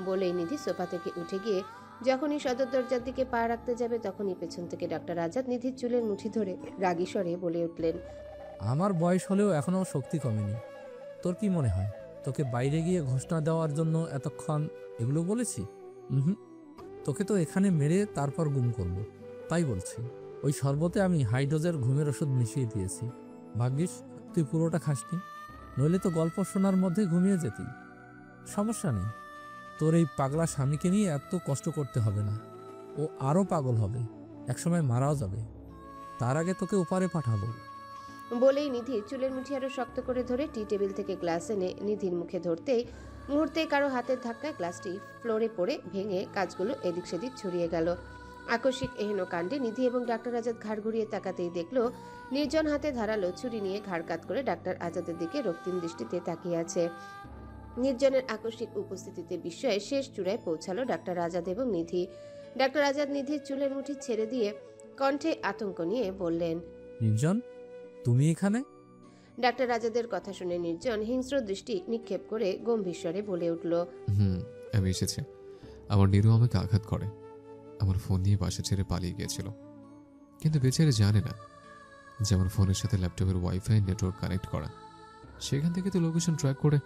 বলেই নিধি সোফা থেকে উঠে গিয়ে যখনই সদর দরজার দিকে পা রাখতে যাবে তখনই পেছন থেকে ডক্টর আজাদ নিধির চুলের মুঠি ধরে রাগী স্বরে বলে উঠলেন, আমার বয়স হলেও এখনো শক্তি কমেনি। তোর কি মনে হয় তোকে বাইরে গিয়ে ঘোষণা দেওয়ার জন্য এতক্ষণ এগুলো বলেছি? তোকে তো এখানে মেরে তারপর গুম করব, তাই বলছি। ওই শরবতে আমি হাইড্রোজের ঘুমের ওষুধ মিশিয়ে দিয়েছি। ভাগ্যিস তুই পুরোটা খাসনি, নইলে তো গল্প শোনার মধ্যে ঘুমিয়ে যেতি। সমস্যা নেই, তোর এই পাগলা স্বামীকে নিয়ে এত কষ্ট করতে হবে না। ও আরও পাগল হবে, একসময় মারাও যাবে। তার আগে তোকে ওপারে পাঠাবো। বলেই নিধির চুলের মুঠি আরো শক্ত করে ধরে টি টেবিল থেকে গ্লাস এনে নিধির মুখে ধরতেই মুহূর্তেই কারো হাতের ধাক্কায় গ্লাসটি ফ্লোরে পড়ে ভেঙে কাঁচগুলো এদিক সেদিক ছড়িয়ে গেল। আকস্মিক এহেন কাণ্ডে নিধি এবং ডাক্তার আজাদ ঘাড় ঘুরিয়ে তাকাতেই দেখলো নির্জন হাতে ধারালো ছুরি নিয়ে ঘাড় কাত করে ডাক্তার আজাদের দিকে রক্তিম দৃষ্টিতে তাকিয়ে আছে। নির্জনের আকস্মিক উপস্থিতিতে বিস্ময়ে শেষ চূড়ায় পৌঁছালো ডাক্তার আজাদ এবং নিধি। ডাক্তার আজাদ নিধির চুলের মুঠি ছেড়ে দিয়ে কণ্ঠে আতঙ্ক নিয়ে বললেন, নির্জন, তুমি এখানে? ডাক্তার আজাদের কথা শুনে নির্জন হিংস্র দৃষ্টি নিক্ষেপ করে গম্ভীর স্বরে বলে উঠল, আমি এসেছি। আমার নিরু আমাকে আঘাত করে, আমার ফোন নিয়ে বাসা ছেড়ে পালিয়ে গিয়েছিল। কিন্তু বেচারে জানে না যে আমার ফোনের সাথে ল্যাপটপের ওয়াইফাই নেটওয়ার্ক কানেক্ট করা। সেখান থেকে তো লোকেশন ট্র্যাক করে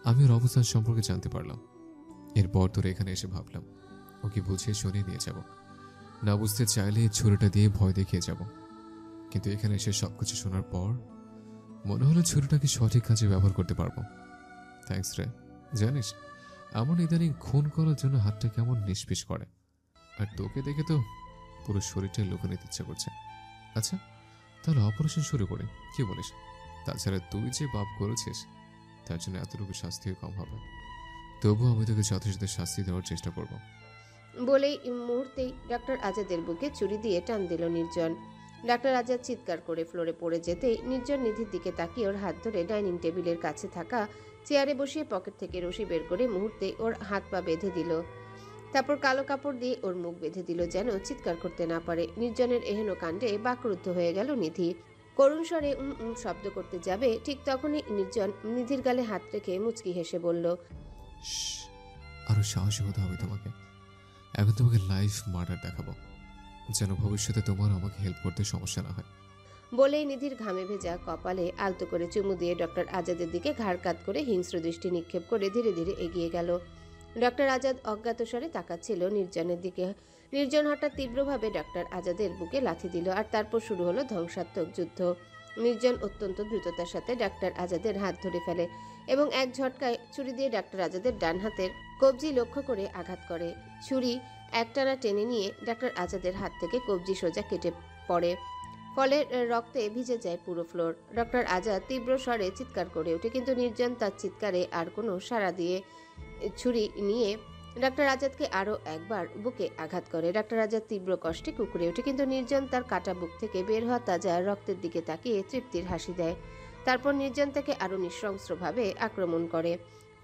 আমি ওর অবস্থান সম্পর্কে জানতে পারলাম। এরপর তোর এখানে এসে ভাবলাম ওকে বুঝিয়ে শুনিয়ে নিয়ে যাব, না বুঝতে চাইলে ছুরিটা দিয়ে ভয় দেখিয়ে যাব। কিন্তু এখানে এসে সবকিছু শোনার পর মনে হলো ছুরিটাকে সঠিক কাজে ব্যবহার করতে পারবো। থ্যাঙ্কস রে। জানিস, আমার ইদানিং খুন করার জন্য হাতটা কেমন নিষ্পিস করে, আর তোকে দেখে তো পুরো শরীরটাই লুকে নিতে ইচ্ছা করছে। আচ্ছা, তাহলে অপারেশন শুরু করি, কি বলিস? তাছাড়া তুই যে পাপ করেছিস তার জন্য এতটুকু শাস্তিও কম হবে। তবুও আমি তোকে যথেষ্ট শাস্তি দেওয়ার চেষ্টা করব। বলেই মুহূর্তেই ডক্টর আজাদের বুকে ছুরি দিয়ে টান দিল নির্জন। ডাক্তার আজাদ চিৎকার করে ফ্লোরে পড়ে যেতেই নির্জন নিধির দিকে তাকিয়ে ওর হাত ধরে ডাইনিং টেবিলের কাছে থাকা চেয়ারে বসিয়ে পকেট থেকে রশি বের করে মুহূর্তে ওর হাত পা বেঁধে দিল। তারপর কালো কাপড় দিয়ে ওর মুখ বেঁধে দিল যেন চিৎকার করতে না পারে। নির্জনের এহেন কাণ্ডে বাকরুদ্ধ হয়ে গেল নিধি। করুণ স্বরে শব্দ করতে যাবে ঠিক তখনই নির্জন নিধির গালে হাত রেখে মুচকি হেসে বলল, শ্শ্, আরো সাহসী হতে হবে তোমাকে। এখন তোমাকে লাইফ মার্ডার দেখাবো, যেন ভবিষ্যতে তোমার আমাকে হেল্প করতে সমস্যা না হয়। বলেই নিধির ঘামে ভেজা কপালে আলতো করে চুমু দিয়ে ডক্টর আজাদের দিকে ঘাড় কাত করে হিংস্র দৃষ্টি নিক্ষেপ করে ধীরে ধীরে এগিয়ে গেল। ডক্টর আজাদ অজ্ঞাতস্বরে তাকাচ্ছিল নির্জনের দিকে। নির্জন হঠাৎ তীব্রভাবে ডক্টর আজাদের বুকে লাথি দিল আর তারপর শুরু হলো ধ্বংসাত্মক যুদ্ধ। নির্জন অত্যন্ত দ্রুততার সাথে ডক্টর আজাদের হাত ধরে ফেলে এবং এক ঝটকায় ছুরি দিয়ে ডক্টর আজাদের ডান হাতের কবজি লক্ষ্য করে আঘাত করে। ছুরি একটানা টেনে নিয়ে ডক্টর আজাদের হাত থেকে কবজি সোজা কেটে পড়ে। ফলে রক্তে ভিজে যায় পুরো ফ্লোর। ডক্টর আজাদ তীব্র স্বরে চিৎকার করে ওঠে, কিন্তু নির্জন তার চিৎকারে আর কোনো সাড়া দিয়ে ছুরি নিয়ে ডক্টর আজাদকে আরও একবার বুকে আঘাত করে। ডক্টর আজাদ তীব্র কষ্টে কুঁকড়ে ওঠে, কিন্তু নির্জন তার কাটা বুক থেকে বের হওয়া তাজা রক্তের দিকে তাকিয়ে তৃপ্তির হাসি দেয়। তারপর নির্জন তাকে আরও নৃশংসভাবে আক্রমণ করে।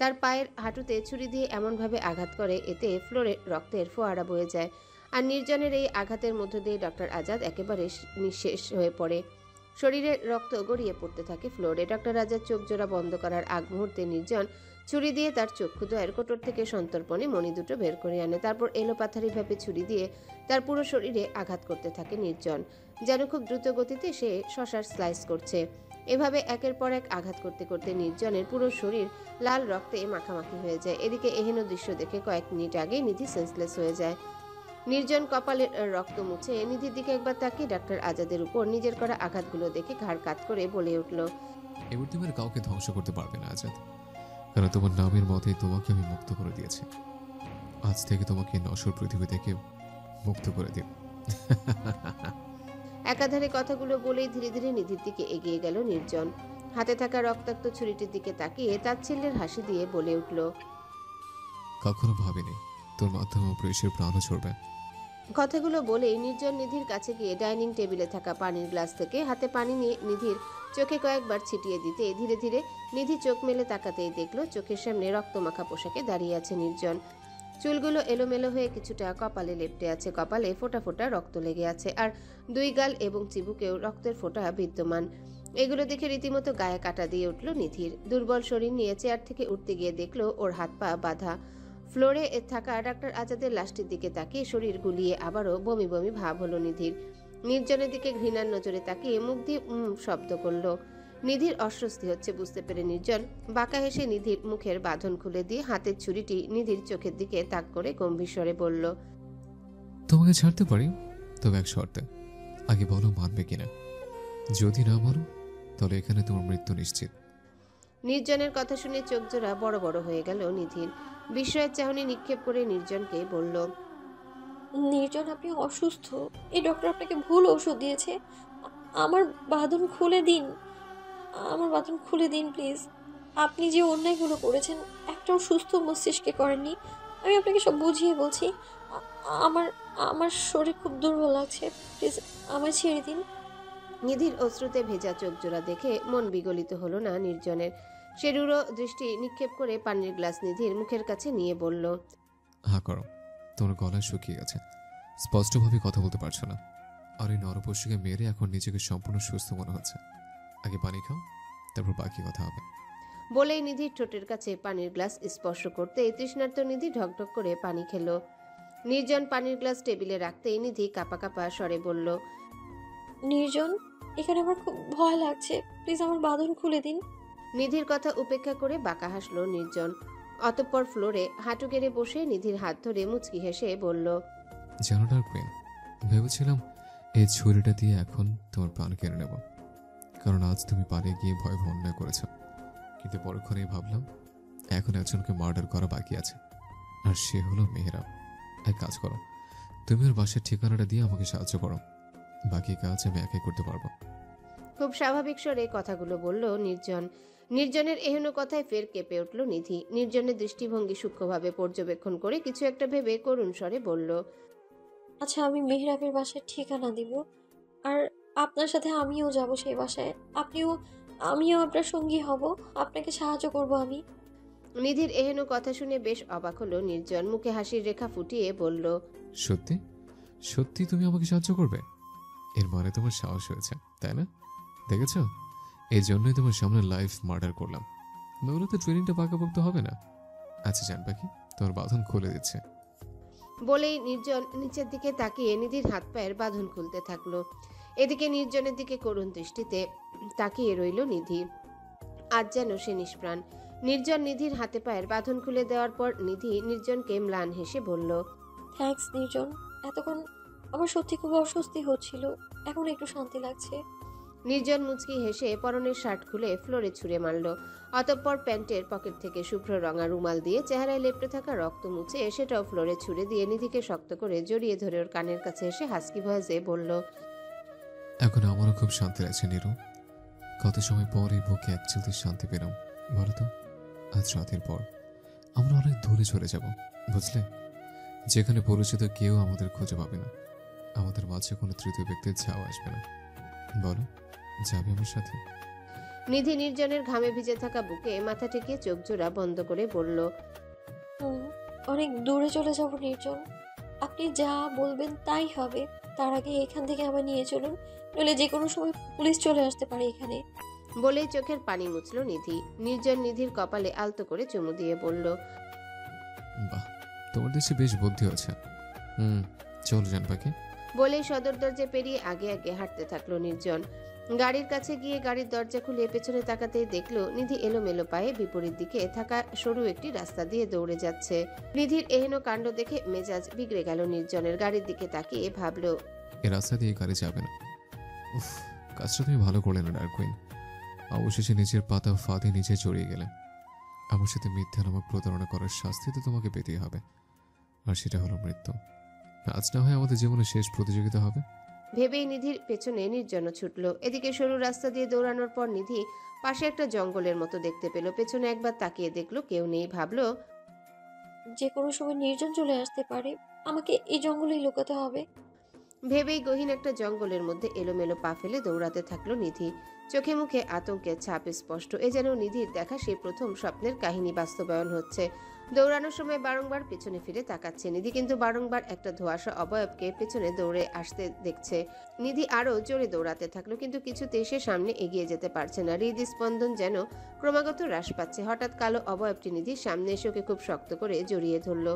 তার পায়ের হাঁটুতে ছুরি দিয়ে এমনভাবে আঘাত করে এতে ফ্লোরে রক্তের ফোয়ারা বয়ে যায়। আর নির্জনের এই আঘাতের মধ্য দিয়ে ডক্টর আজাদ একেবারে নিঃশেষ হয়ে পড়ে। শরীরের রক্ত গড়িয়ে পড়তে থাকে ফ্লোরে। ডক্টর আজাদ চোখ জোড়া বন্ধ করার আগ মুহূর্তে নির্জন ছুরি দিয়ে তার চক্ষুদ্বয়ের কোটর থেকে সন্তর্পণে মণি দুটো বের করে আনে। তারপর এলোপাথারিভাবে ছুরি দিয়ে তার পুরো শরীরে আঘাত করতে থাকে নির্জন, যেন খুব দ্রুত গতিতে সে শশার স্লাইস করছে। এভাবে একের পর এক আঘাত করতে করতে নির্জনের পুরো শরীর লাল রক্তে মাখামাখি হয়ে যায়। এদিকে এহেন দৃশ্য দেখে কয়েক মিনিট আগে নিধি সেন্সলেস হয়ে যায়। নির্জন কপালের রক্ত মুছে নিধির দিকে একবার তাকিয়ে ডাক্তার আজাদের উপর নিজের করা আঘাতগুলো দেখে ঘাড় কাত করে বলে উঠল, এবার তুমি আর কাউকে ধ্বংস করতে পারবে না আজাদ, কারণ তোমার নামের মতেই তোমাকে আমি মুক্ত করে দিয়েছি। আজ থেকে তোমাকে নশ্বর পৃথিবী থেকে মুক্ত করে দেব। একাধারে কথাগুলো বলেই ধীরে ধীরে নিধির দিকে এগিয়ে গেল নির্জন। হাতে থাকা রক্তাক্ত ছুরিটির দিকে তাকিয়ে তাচ্ছিল্যের হাসি দিয়ে বলে উঠল, কখনো ভাবিনি তোর মাধ্যমে প্রেসের প্রাণও ছড়বে। কথাগুলো বলেই নির্জন নিধির কাছে গিয়ে ডাইনিং টেবিলে থাকা পানির গ্লাস থেকে হাতে পানি নিয়ে নিধির চোখে কয়েকবার ছিটিয়ে দিতে ধীরে ধীরে নিধি চোখ মেলে তাকাতেই দেখলো চোখের সামনে রক্তমাখা পোশাকে দাঁড়িয়ে আছে নির্জন। চুলগুলো এলোমেলো হয়ে কিছুটা কপালে লেপ্টে আছে, কপালে ফোঁটা ফোঁটা রক্ত লেগে আছে, আর দুই গাল এবং চিবুকেও রক্তের ফোঁটা বিদ্যমান। এগুলো দেখে রীতিমতো গায়ে কাটা দিয়ে উঠল নিধির। দুর্বল শরীর নিয়ে চেয়ার থেকে উঠতে গিয়ে দেখলো ওর হাত পা বাঁধা। ফ্লোরে থাকা ডাক্তার আজাদের লাশটির দিকে তাকিয়ে শরীর গুলিয়ে আবারও বমি বমি ভাব হলো নিধির। নির্জনের দিকে ঘৃণার নজরে তাকিয়ে মুখ দিয়ে শব্দ করলো। নিধির অস্বস্তি হচ্ছে বুঝতে পেরে নির্জন বাঁকা হেসে নিধির মুখের বাঁধন খুলে দিয়ে হাতের ছুরিটি নিধির চোখের দিকে তাক করে গম্ভীর স্বরে বলল, তোমাকে ছাড়তে পারি, তবে এক শর্তে। আগে বলো মানবে কিনা। যদি না মানো তাহলে এখানে তোমার মৃত্যু নিশ্চিত। নির্জনের কথা শুনে চোখ জোড়া বড় বড় হয়ে গেল নিধির। বিস্ময়ের চাহনি নিক্ষেপ করে নির্জনকে বলল, নির্জন, আপনি অসুস্থ। এই ডক্টর আপনাকে ভুল ওষুধ দিয়েছে। আমার বাঁধন খুলে দিন, আমার বাঁধন খুলে দিন প্লিজ। আপনি যে অন্যায়গুলো করেছেন একটাও সুস্থ মস্তিষ্কে করেননি। আমি আপনাকে সব বুঝিয়ে বলছি। আমার আমার শরীর খুব দুর্বল লাগছে, প্লিজ আমায় ছেড়ে দিন। নিধির অশ্রুতে ভেজা চোখ জোড়া দেখে মন বিগলিত হলো না নির্জনের। সে রূঢ় দৃষ্টি নিক্ষেপ করে পানির গ্লাস নিধির মুখের কাছে নিয়ে বলল, হা করো, তোমার গলায় শুকিয়ে গেছে, স্পষ্টভাবে কথা বলতে পারছো না। আর এই নরপশুকে মেরে এখন নিজেকে সম্পূর্ণ সুস্থ মনে হচ্ছে। আগে পানি খাও, তারপর বাকি কথা হবে। বলেই নিধির ঠোঁটের কাছে পানির গ্লাস স্পর্শ করতে তৃষ্ণার্ত নিধি ঢকঢক করে পানি খেল। নির্জন পানির গ্লাস টেবিলে রাখতেই নিধি কাঁপা কাঁপা স্বরে বলল, নির্জন, এখানে আমার খুব ভয় লাগছে, প্লিজ আমার বাঁধন খুলে দিন। নিধির কথা উপেক্ষা করে বাঁকা হাসল নির্জন। অতঃপর ফ্লোরে হাঁটু গেড়ে বসে নিধির হাত ধরে মুচকি হেসে বলল, জানো ডার্ক কুইন, ভেবেছিলাম এই ছুরিটা দিয়ে এখন তোমার প্রাণ কেড়ে নেব, কারণ আজ তুমি পালিয়ে গিয়ে ভয় অন্যায় করেছ। কিন্তু পরক্ষণেই ভাবলাম এখন একজনকে মার্ডার করা বাকি আছে, আর সে হলো মেহরাব। এক কাজ করো, তুমি ওর বাসার ঠিকানাটা দিয়ে আমাকে সাহায্য করো, বাকি কাজ আমি একাই করতে পারবো। খুব স্বাভাবিক স্বরে কথাগুলো বলল নির্জন। নির্জনের এহেন কথায় ফের কেঁপে উঠল নিধি। নির্জনের দৃষ্টিভঙ্গি সূক্ষ্মভাবে পর্যবেক্ষণ করে কিছু একটা ভেবে করুণ স্বরে বলল, আচ্ছা, আমি মেহরাবের বাসার ঠিকানা দিব, আর আপনার সাথে আমিও যাব সেই বাসায়। আমিও আপনার সঙ্গী হব, আপনাকে সাহায্য করব আমি। নিধির এহেন কথা শুনে বেশ অবাক হলো নির্জন। মুখে হাসির রেখা ফুটিয়ে বলল, সত্যি সত্যি তুমি আমাকে সাহায্য করবে? এর মানে তোমার সাহস হয়েছে, তাই না? দেখেছ, এই জন্যই তোমার সামনে লাইফ মার্ডার করলাম। নইলে তো ট্রেনিংটা পাকাপোক্ত হবে না। আচ্ছা জান পাখি, তোমার বাঁধন খুলে দিচ্ছে। বলেই নির্জন নিচের দিকে তাকিয়ে নিধির হাত পায়ের বাঁধন খুলতে থাকলো। এদিকে নির্জনের দিকে করুণ দৃষ্টিতে তাকিয়ে রইল নিধি। আজ যেন সে নিষ্প্রাণ। নির্জন নিধির হাতে পায়ের বাঁধন খুলে দেওয়ার পর নিধি নির্জনকে ম্লান হেসে বলল, থ্যাঙ্কস নির্জন, এতক্ষণ আমার সত্যি খুব অস্বস্তি হচ্ছিল, এখন একটু শান্তি লাগছে। নির্জন মুচকি হেসে পরনের শার্ট খুলে ফ্লোরে ছুঁড়ে মারল। অতঃপর প্যান্টের পকেট থেকে শুভ্র রঙা রুমাল দিয়ে চেহারায় লেপ্টে থাকা রক্ত মুছে সেটাও ফ্লোরে ছুঁড়ে দিয়ে নিধিকে শক্ত করে জড়িয়ে ধরে ওর কানের কাছে এসে হাসকি ভয়েসে বলল, এখন আমারও খুব শান্তি লাগছে নিরু। কত সময় পর এই বুকে এক চিলতে শান্তি পেলাম বলো তো। আজ রাতের পর আমরা অনেক দূরে চলে যাব, বুঝলে, যেখানে পরিচিত কেউ আমাদের খুঁজে পাবে না। আমাদের মাঝে কোনো তৃতীয় ব্যক্তির ছাও আসবে না। বলো, যাবে আমার সাথে? নিধি নির্জনের ঘামে ভিজে থাকা বুকে মাথা ঠেকিয়ে চোখ জোড়া বন্ধ করে বলল, অনেক দূরে চলে যাব নির্জন, আপনি যা বলবেন তাই হবে। তার আগে এখান থেকে আমায় নিয়ে চলুন, নইলে যে কোনো সময় পুলিশ চলে আসতে পারে এখানে। বলেই চোখের পানি মুছল নিধি। নির্জন নিধির কপালে আলতো করে চুমু দিয়ে বলল, বাহ, তোমার দেশে বেশ বুদ্ধি আছে। চলো জান পাখি। বলেই সদর দরজা পেরিয়ে আগে আগে হাঁটতে থাকলো নির্জন। গাড়ির কাছে গিয়ে গাড়ির দরজা খুলে পেছনে তাকাতেই দেখলো নিধি এলোমেলো পায়ে বিপরীত দিকে থাকা সরু একটি রাস্তা দিয়ে দৌড়ে যাচ্ছে। নিধির এহেন কাণ্ড দেখে মেজাজ বিগড়ে গেল নির্জনের। গাড়ির দিকে তাকিয়ে ভাবলো, এ রাস্তা দিয়ে গাড়ি যাবে না। উফ, কাজটা তুমি ভালো করলে না ডার্ক কুইন। অবশেষে নিজের পাতা ফাঁদে নিজে জড়িয়ে গেলে। আমার সাথে মিথ্যা নামক প্রতারণা করার শাস্তি তো তোমাকে পেতেই হবে, আর সেটা হলো মৃত্যু। আজ না হয় আমাদের জীবনের শেষ প্রতিযোগিতা হবে। ভেবেই নিধির পেছনে নির্জন ছুটল। এদিকে সরু রাস্তা দিয়ে দৌড়ানোর পর নিধি পাশে একটা জঙ্গলের মতো দেখতে পেল। পেছনে একবার তাকিয়ে দেখলো কেউ নেই। ভাবলো, যে কোনো সময় নির্জন চলে আসতে পারে, আমাকে এই জঙ্গলেই লুকাতে হবে। ভেবেই গহীন একটা জঙ্গলের মধ্যে এলোমেলো পা ফেলে দৌড়াতে থাকলো নিধি। চোখে মুখে আতঙ্কের ছাপ স্পষ্ট। এ যেন নিধির দেখা সেই প্রথম স্বপ্নের কাহিনী বাস্তবায়ন হচ্ছে। দৌড়ানোর সময় বারংবার পেছনে ফিরে তাকাচ্ছে নিধি, কিন্তু বারংবার একটা ধোঁয়াশা অবয়বকে পেছনে দৌড়ে আসতে দেখছে। নিধি আরো জোরে দৌড়াতে থাকলো, কিন্তু কিছুতেই সে সামনে এগিয়ে যেতে পারছে না। হৃদস্পন্দন যেন ক্রমাগত হ্রাস পাচ্ছে। হঠাৎ কালো অবয়বটি নিধির সামনে এসে ওকে খুব শক্ত করে জড়িয়ে ধরল।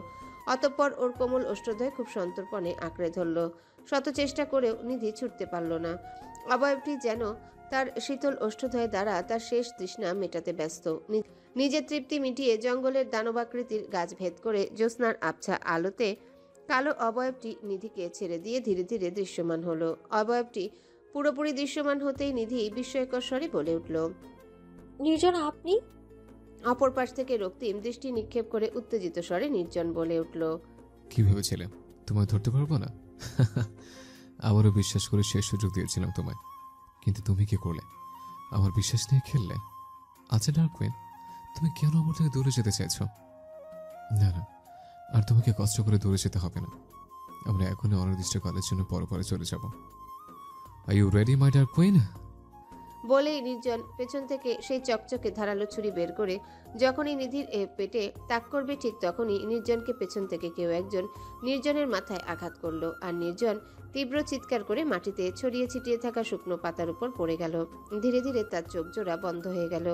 অতঃপর ওর কোমল ওষ্ঠদ্বয় খুব সন্তর্পণে আঁকড়ে ধরল। শত চেষ্টা করেও নিধি ছুটতে পারল না। অবয়বটি যেন তার শীতল ওষ্ঠদ্বয় দ্বারা তার শেষ তৃষ্ণা মেটাতে ব্যস্ত। নিজের তৃপ্তি মিটিয়ে জঙ্গলের দানবাকৃতির গাছ ভেদ করে জ্যোৎস্নার আবছা আলোতে কালো অবয়বটি নিধিকে ছেড়ে দিয়ে ধীরে ধীরে দৃশ্যমান হলো। অবয়বটি পুরোপুরি দৃশ্যমান হতেই নিধি বিস্ময়কর স্বরে বলে উঠল, নির্জন, আপনি? অপর পাশ থেকে রক্তিম দৃষ্টি নিক্ষেপ করে উত্তেজিত স্বরে নির্জন বলে উঠল, কি ভেবেছিলে তোমায় ধরতে পারবো না? আবারও বিশ্বাস করে শেষ সুযোগ দিয়েছিলাম তোমায়, কিন্তু তুমি কি করলে? আমার বিশ্বাস নিয়ে খেললে। আচ্ছা ডার্ক কুইন, তুমি কেন আমার থেকে দূরে যেতে চাইছো? না না, আর তোমাকে কষ্ট করে দূরে যেতে হবে না। আমরা এখনই অনির্দিষ্টকালের জন্য পরে চলে যাব। Are you ready my dark queen? বলেই নির্জন পেছন থেকে সেই চকচকে ধারালো ছুরি বের করে যখনই নিধির পেটে তাক করবে, ঠিক তখনই নির্জনকে পেছন থেকে কেউ একজন নির্জনের মাথায় আঘাত করলো। আর নির্জন তীব্র চিৎকার করে মাটিতে ছড়িয়ে ছিটিয়ে থাকা শুকনো পাতার উপর পড়ে গেল। ধীরে ধীরে তার চোখ জোড়া বন্ধ হয়ে গেল।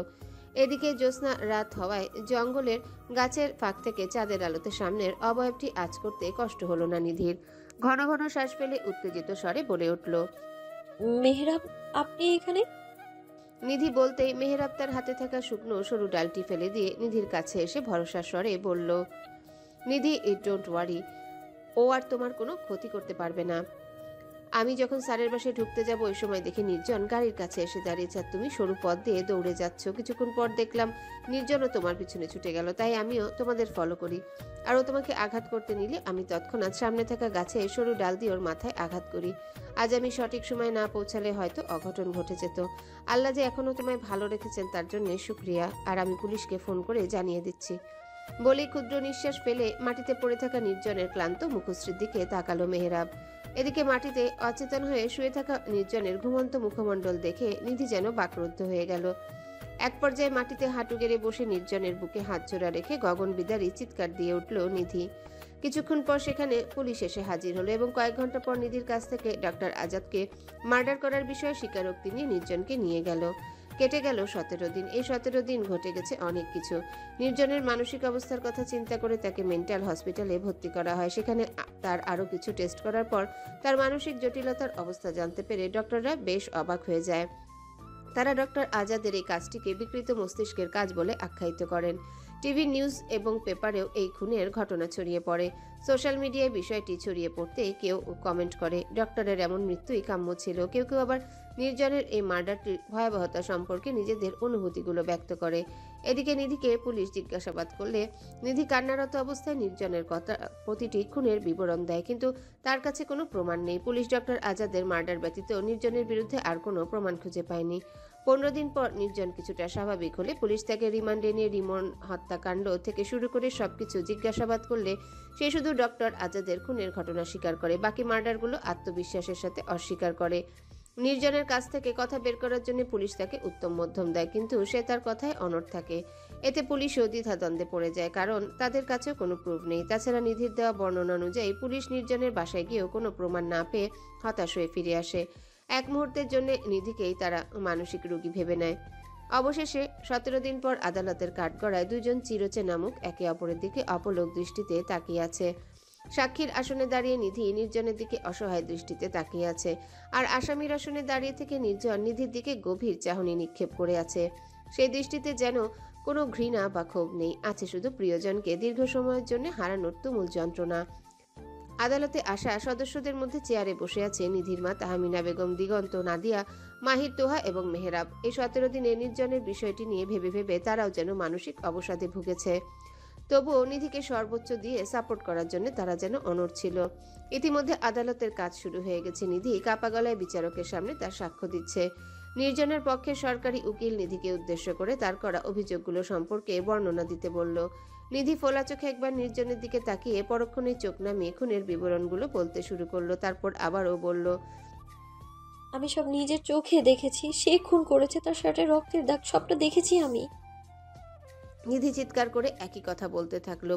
এদিকে জ্যোৎস্না রাত হওয়ায় জঙ্গলের গাছের ফাঁক থেকে চাঁদের আলোতে সামনের অবয়বটি আঁচ করতে কষ্ট হলো না নিধির। ঘন ঘন শ্বাস ফেলে উত্তেজিত স্বরে বলে উঠল, মেহরাব, আপনি এখানে? নিধি বলতেই মেহেরাব তার হাতে থাকা শুকনো সরু ডালটি ফেলে দিয়ে নিধির কাছে এসে ভরসা স্বরে বলল, নিধি, ডোন্ট ওয়ারি, ও আর তোমার কোনো ক্ষতি করতে পারবে না। আমি যখন স্যারের বাসায় ঢুকতে যাব ওই সময় দেখে নির্জন গাড়ির কাছে এসে দাঁড়িয়েছে আর তুমি সরু পথ দিয়ে দৌড়ে যাচ্ছ। কিছুক্ষণ পর দেখলাম নির্জনও তোমার পিছনে ছুটে গেল, তাই আমিও তোমাদের ফলো করি। আর ও তোমাকে আঘাত করতে নিলে আমি তৎক্ষণাৎ সামনে থাকা গাছে সরু ডাল দিয়ে ওর মাথায় আঘাত করি। আজ আমি সঠিক সময় না পৌঁছালে হয়তো অঘটন ঘটে যেত। আল্লাহ যে এখনো তোমায় ভালো রেখেছেন তার জন্য শুক্রিয়া, আর আমি পুলিশকে ফোন করে জানিয়ে দিচ্ছি। বলেই ক্ষুদ্র নিঃশ্বাস ফেলে মাটিতে পড়ে থাকা নির্জনের ক্লান্ত মুখশ্রীর দিকে তাকালো মেহরাব। এদিকে মাটিতে অচেতন হয়ে শুয়ে থাকা নির্জনের ঘুমন্ত মুখমণ্ডল দেখে নিধি যেন বাকরুদ্ধ হয়ে গেল। এক পর্যায়ে মাটিতে হাঁটু গেড়ে বসে নির্জনের বুকে হাত জোড়া রেখে গগন বিদারী চিৎকার দিয়ে উঠল নিধি। কিছুক্ষণ পর সেখানে পুলিশ এসে হাজির হলো এবং কয়েক ঘন্টা পর নিধির কাছ থেকে ডক্টর আজাদকে মার্ডার করার বিষয়ে স্বীকারোক্তি নিয়ে নির্জনকে নিয়ে গেল। কেটে গেল 17 দিন। এই 17 দিন ঘটে গেছে অনেক কিছু। নির্জনের মানসিক অবস্থার কথা চিন্তা করে তাকে মেন্টাল হসপিটালে ভর্তি করা হয়। সেখানে তার আরও কিছু টেস্ট করার পর তার মানসিক জটিলতার অবস্থা জানতে পেরে ডক্টররা বেশ অবাক হয়ে যায়। তারা ডক্টর আজাদের এই কাজটিকে বিকৃত মস্তিষ্কের কাজ বলে আখ্যায়িত করেন। টিভি নিউজ এবং পেপারেও এই খুনের ঘটনা ছড়িয়ে পড়ে। সোশ্যাল মিডিয়ায় বিষয়টি ছড়িয়ে পড়তে কেউ কমেন্ট করে ডক্টরের এমন মৃত্যুই কাম্য ছিল। কেউ কেউ আবার নির্জনের এই মার্ডারটির ভয়াবহতা সম্পর্কে নিজেদের অনুভূতিগুলো ব্যক্ত করে। এদিকে নিধিকে পুলিশ জিজ্ঞাসাবাদ করলে নিধি কান্নারত অবস্থায় নির্জনের কথা প্রতিটি খুনের বিবরণ দেয়, কিন্তু তার কাছে কোনো প্রমাণ নেই। পুলিশ ডক্টর আজাদের মার্ডার ব্যতীত নির্জনের বিরুদ্ধে আর কোনো প্রমাণ খুঁজে পায়নি। 15 দিন পর নির্জন কিছুটা স্বাভাবিক হলে পুলিশ তাকে রিমান্ডে নিয়ে রিমন হত্যাকাণ্ড থেকে শুরু করে সবকিছু জিজ্ঞাসাবাদ করলে সে শুধু ডক্টর আজাদের খুনের ঘটনা স্বীকার করে, বাকি মার্ডারগুলো আত্মবিশ্বাসের সাথে অস্বীকার করে। নির্জনের কাছ থেকে কথা বের করার জন্য পুলিশ তাকে উত্তম মধ্যম দেয়, কিন্তু সে তার কথায় অনড় থাকে। এতে পুলিশও দ্বিধাদ্বন্দ্বে পড়ে যায়, কারণ তাদের কাছেও কোনো প্রুফ নেই। তাছাড়া নিধির দেওয়া বর্ণনা অনুযায়ী পুলিশ নির্জনের বাসায় গিয়েও কোনো প্রমাণ না পেয়ে হতাশ হয়ে ফিরে আসে। এক মুহূর্তের জন্য নিধিকেই তারা মানসিক রোগী ভেবে নেয়। অবশেষে 17 দিন পর আদালতের কাঠগড়ায় দুজন চিরচেনা মুখ একে অপরের দিকে অপলক দৃষ্টিতে তাকিয়ে আছে। সাক্ষীর আসনে দাঁড়িয়ে নিধি নির্জনের দিকে অসহায় দৃষ্টিতে তাকিয়ে আছে, আর আসামির আসনে দাঁড়িয়ে থেকে নির্জন নিধির দিকে গভীর চাহনি নিক্ষেপ করে আছে। সেই দৃষ্টিতে যেন কোনো ঘৃণা বা ক্ষোভ নেই, আছে শুধু প্রিয়জনকে দীর্ঘ সময়ের জন্য হারানোর তুমুল যন্ত্রণা। আদালতে আসা সদস্যদের মধ্যে চেয়ারে বসে আছে নিধির মা তাহমিনা বেগম, দিগন্ত, নাদিয়া, মাহির, তোহা এবং মেহরাব। এই 17 দিনে নির্জনের বিষয়টি নিয়ে ভেবে ভেবে তারাও যেন মানসিক অবসাদে ভুগেছে। তবুও নিধিকে সর্বোচ্চ দিয়ে সাপোর্ট করার জন্য তারা যেন অনড় ছিল। ইতিমধ্যে আদালতের কাজ শুরু হয়ে গেছে। নিধি কাপা গলায় বিচারকের সামনে তার সাক্ষ্য দিচ্ছে। নির্জনের পক্ষে সরকারি উকিল নিধিকে উদ্দেশ্য করে তার করা অভিযোগগুলো সম্পর্কে বর্ণনা দিতে বলল। নিধি ফোলা চোখে একবার নির্জনের দিকে তাকিয়ে পরক্ষণে চোখ নামিয়ে খুনের বিবরণগুলো বলতে শুরু করলো। তারপর আবারও বলল, আমি সব নিজের চোখে দেখেছি। সে খুন করেছে, তার শার্টে রক্তের দাগ, সবটা দেখেছি আমি। নিধি চিৎকার করে একই কথা বলতে থাকলো।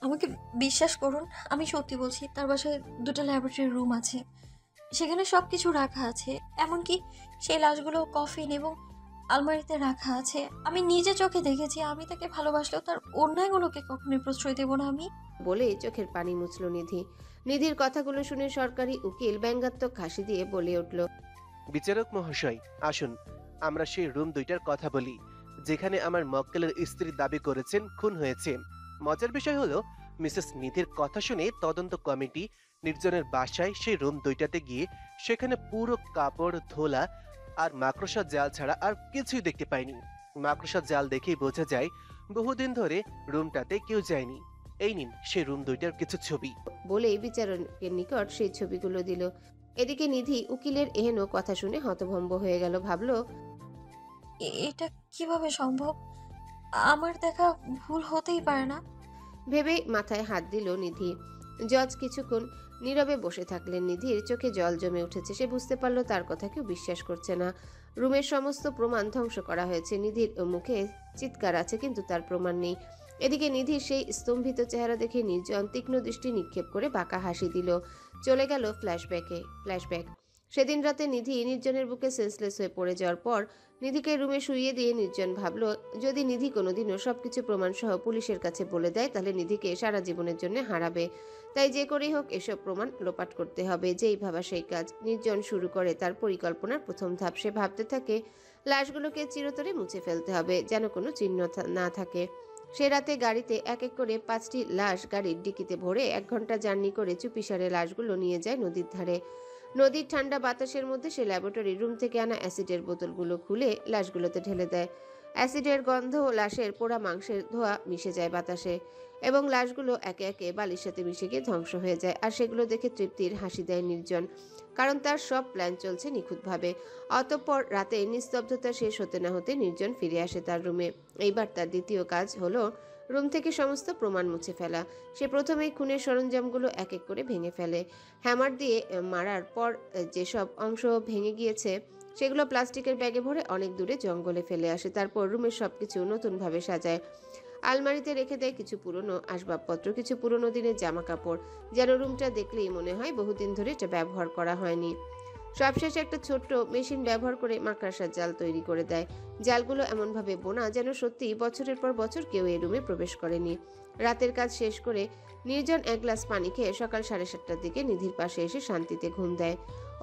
আমাকে বিশ্বাস করুন, আমি সত্যি বলছি। তার বাসায় 2টা ল্যাবরেটরি রুম আছে, সেখানে সব কিছু রাখা আছে, এমনকি সেই লাশগুলো কফিন এবং আলমারিতে রাখা আছে। আমি নিজে চোখে দেখেছি। আমি তাকে ভালোবাসলেও তার অন্যায়গুলোকে কখনোই প্রশ্রয় দেব না আমি। বলে চোখের পানি মুছল নিধি। নিধির কথাগুলো শুনে সরকারি উকিল ব্যঙ্গাত্মক হাসি দিয়ে বলে উঠল, বিচারক মহাশয়, আসুন আমরা সেই রুম 2টার কথা বলি যেখানে আমার মক্কেলের স্ত্রী দাবি করেছেন খুন হয়েছে। মজার বিষয় হলো, মিসেস নিধির কথা শুনে তদন্ত কমিটি নির্জনের বাসায় সেই রুম 2টাতে গিয়ে সেখানে পুরো কাপড় ধোলা আর মাকড়সা জাল ছাড়া আর কিছুই দেখতে পায়নি। মাকড়সা জাল দেখেই বোঝা যায় বহুদিন ধরে রুমটাতে কেউ যায়নি। এই নিন সেই রুম 2টার কিছু ছবি। বলেই বিচারকের নিকট সেই ছবিগুলো দিল। এদিকে নিধি উকিলের এহেন কথা শুনে হতভম্ব হয়ে গেল। ভাবলো, এটা কিভাবে সম্ভব? আমার দেখা ভুল হতেই পারে না। ভেবে মাথায় হাত দিল নিধি। জজ কিছুক্ষণ নীরবে বসে থাকলেন। নিধির চোখে জল জমে উঠেছে। সে বুঝতে পারলো তার কথা কেউ বিশ্বাস করছে না। রুমের সমস্ত প্রমাণ ধ্বংস করা হয়েছে। নিধির মুখে চিৎকার আছে, কিন্তু তার প্রমাণ নেই। এদিকে নিধির সেই স্তম্ভিত চেহারা দেখে নির্জন তীক্ষ্ণ দৃষ্টি নিক্ষেপ করে বাঁকা হাসি দিল। চলে গেল ফ্ল্যাশব্যাক। সেদিন রাতে নিধি নির্জনের বুকে সেন্সলেস হয়ে পড়ে যাওয়ার পর নিধিকে রুমে শুইয়ে দিয়ে নির্জন ভাবলো, যদি নিধি কোনোদিনও সবকিছু প্রমাণ সহ পুলিশের কাছে বলে দেয় তাহলে নিধিকে সারা জীবনের জন্য হারাবে। তাই যে করেই হোক এসব প্রমাণ লোপাট করতে হবে। যেই ভাবা সেই কাজ। নির্জন শুরু করে তার পরিকল্পনার প্রথম ধাপ। সে ভাবতে থাকে লাশগুলোকে চিরতরে মুছে ফেলতে হবে, যেন কোনো চিহ্ন না থাকে। সে রাতে গাড়িতে এক এক করে 5টি লাশ গাড়ির ডিকিতে ভরে 1 ঘন্টা জার্নি করে চুপিসারে লাশগুলো নিয়ে যায় নদীর ধারে। নদীর ঠান্ডা বাতাসের মধ্যে সে ল্যাবরেটরি রুম থেকে আনা অ্যাসিডের বোতলগুলো খুলে লাশগুলোতে ঢেলে দেয়। অ্যাসিডের গন্ধ ও লাশের পোড়া মাংসের ধোঁয়া মিশে যায় বাতাসে এবং লাশগুলো একে একে বালির সাথে মিশে গিয়ে ধ্বংস হয়ে যায়। আর সেগুলো দেখে তৃপ্তির হাসি দেয় নির্জন, কারণ তার সব প্ল্যান চলছে নিখুঁতভাবে। অতঃপর রাতে নিস্তব্ধতা শেষ হতে না হতে নির্জন ফিরে আসে তার রুমে। এইবার তার দ্বিতীয় কাজ হলো রুম থেকে সমস্ত প্রমাণ মুছে ফেলা। সে প্রথমেই খুনের সরঞ্জামগুলো এক এক করে ভেঙে ফেলে। হ্যামার দিয়ে মারার পর যেসব অংশ ভেঙে গিয়েছে সেগুলো প্লাস্টিকের ব্যাগে ভরে অনেক দূরে জঙ্গলে ফেলে আসে। তারপর রুমের সবকিছু নতুনভাবে সাজায়। আলমারিতে রেখে দেয় কিছু পুরনো আসবাবপত্র, কিছু পুরনো দিনের জামা কাপড়, যেন রুমটা দেখলেই মনে হয় বহুদিন ধরে এটা ব্যবহার করা হয়নি। সবশেষে একটা ছোট্ট মেশিন ব্যবহার করে মাকড়সার জাল তৈরি করে দেয়। জালগুলো এমনভাবে বোনা যেন সত্যি বছরের পর বছর কেউ এই রুমে প্রবেশ করেনি। রাতের কাজ শেষ করে নির্জন এক গ্লাস পানি খেয়ে সকাল 7:30টার দিকে নিধির পাশে এসে শান্তিতে ঘুম দেয়।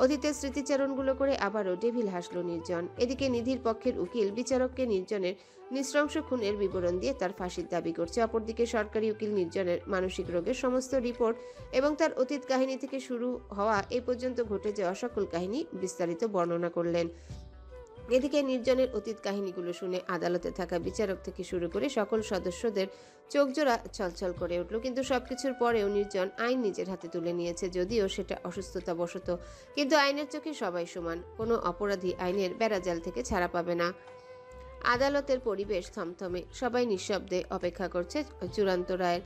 অতীতের স্মৃতিচারণগুলো করে আবারও ডেভিল হাসল নির্জন। এদিকে নিধির পক্ষের উকিল বিচারককে নির্জনের নৃশংস খুনের বিবরণ দিয়ে তার ফাঁসির দাবি করছে। অপরদিকে সরকারি উকিল নির্জনের মানসিক রোগের সমস্ত রিপোর্ট এবং তার অতীত কাহিনী থেকে শুরু হওয়া এ পর্যন্ত ঘটে যাওয়া সকল কাহিনী বিস্তারিত বর্ণনা করলেন। এদিকে নির্জনের অতীত কাহিনীগুলো শুনে আদালতে থাকা বিচারক থেকে শুরু করে সকল সদস্যদের চোখজোড়া ছলছল করে উঠল। কিন্তু সবকিছুর পরেও নির্জন আইন নিজের হাতে তুলে নিয়েছে, যদিও সেটা অসুস্থতা বশত। কিন্তু আইনের চোখে সবাই সমান, কোনো অপরাধী আইনের বেড়াজাল থেকে ছাড়া পাবে না। আদালতের পরিবেশ থমথমে, সবাই নিঃশব্দে অপেক্ষা করছে চূড়ান্ত রায়ের।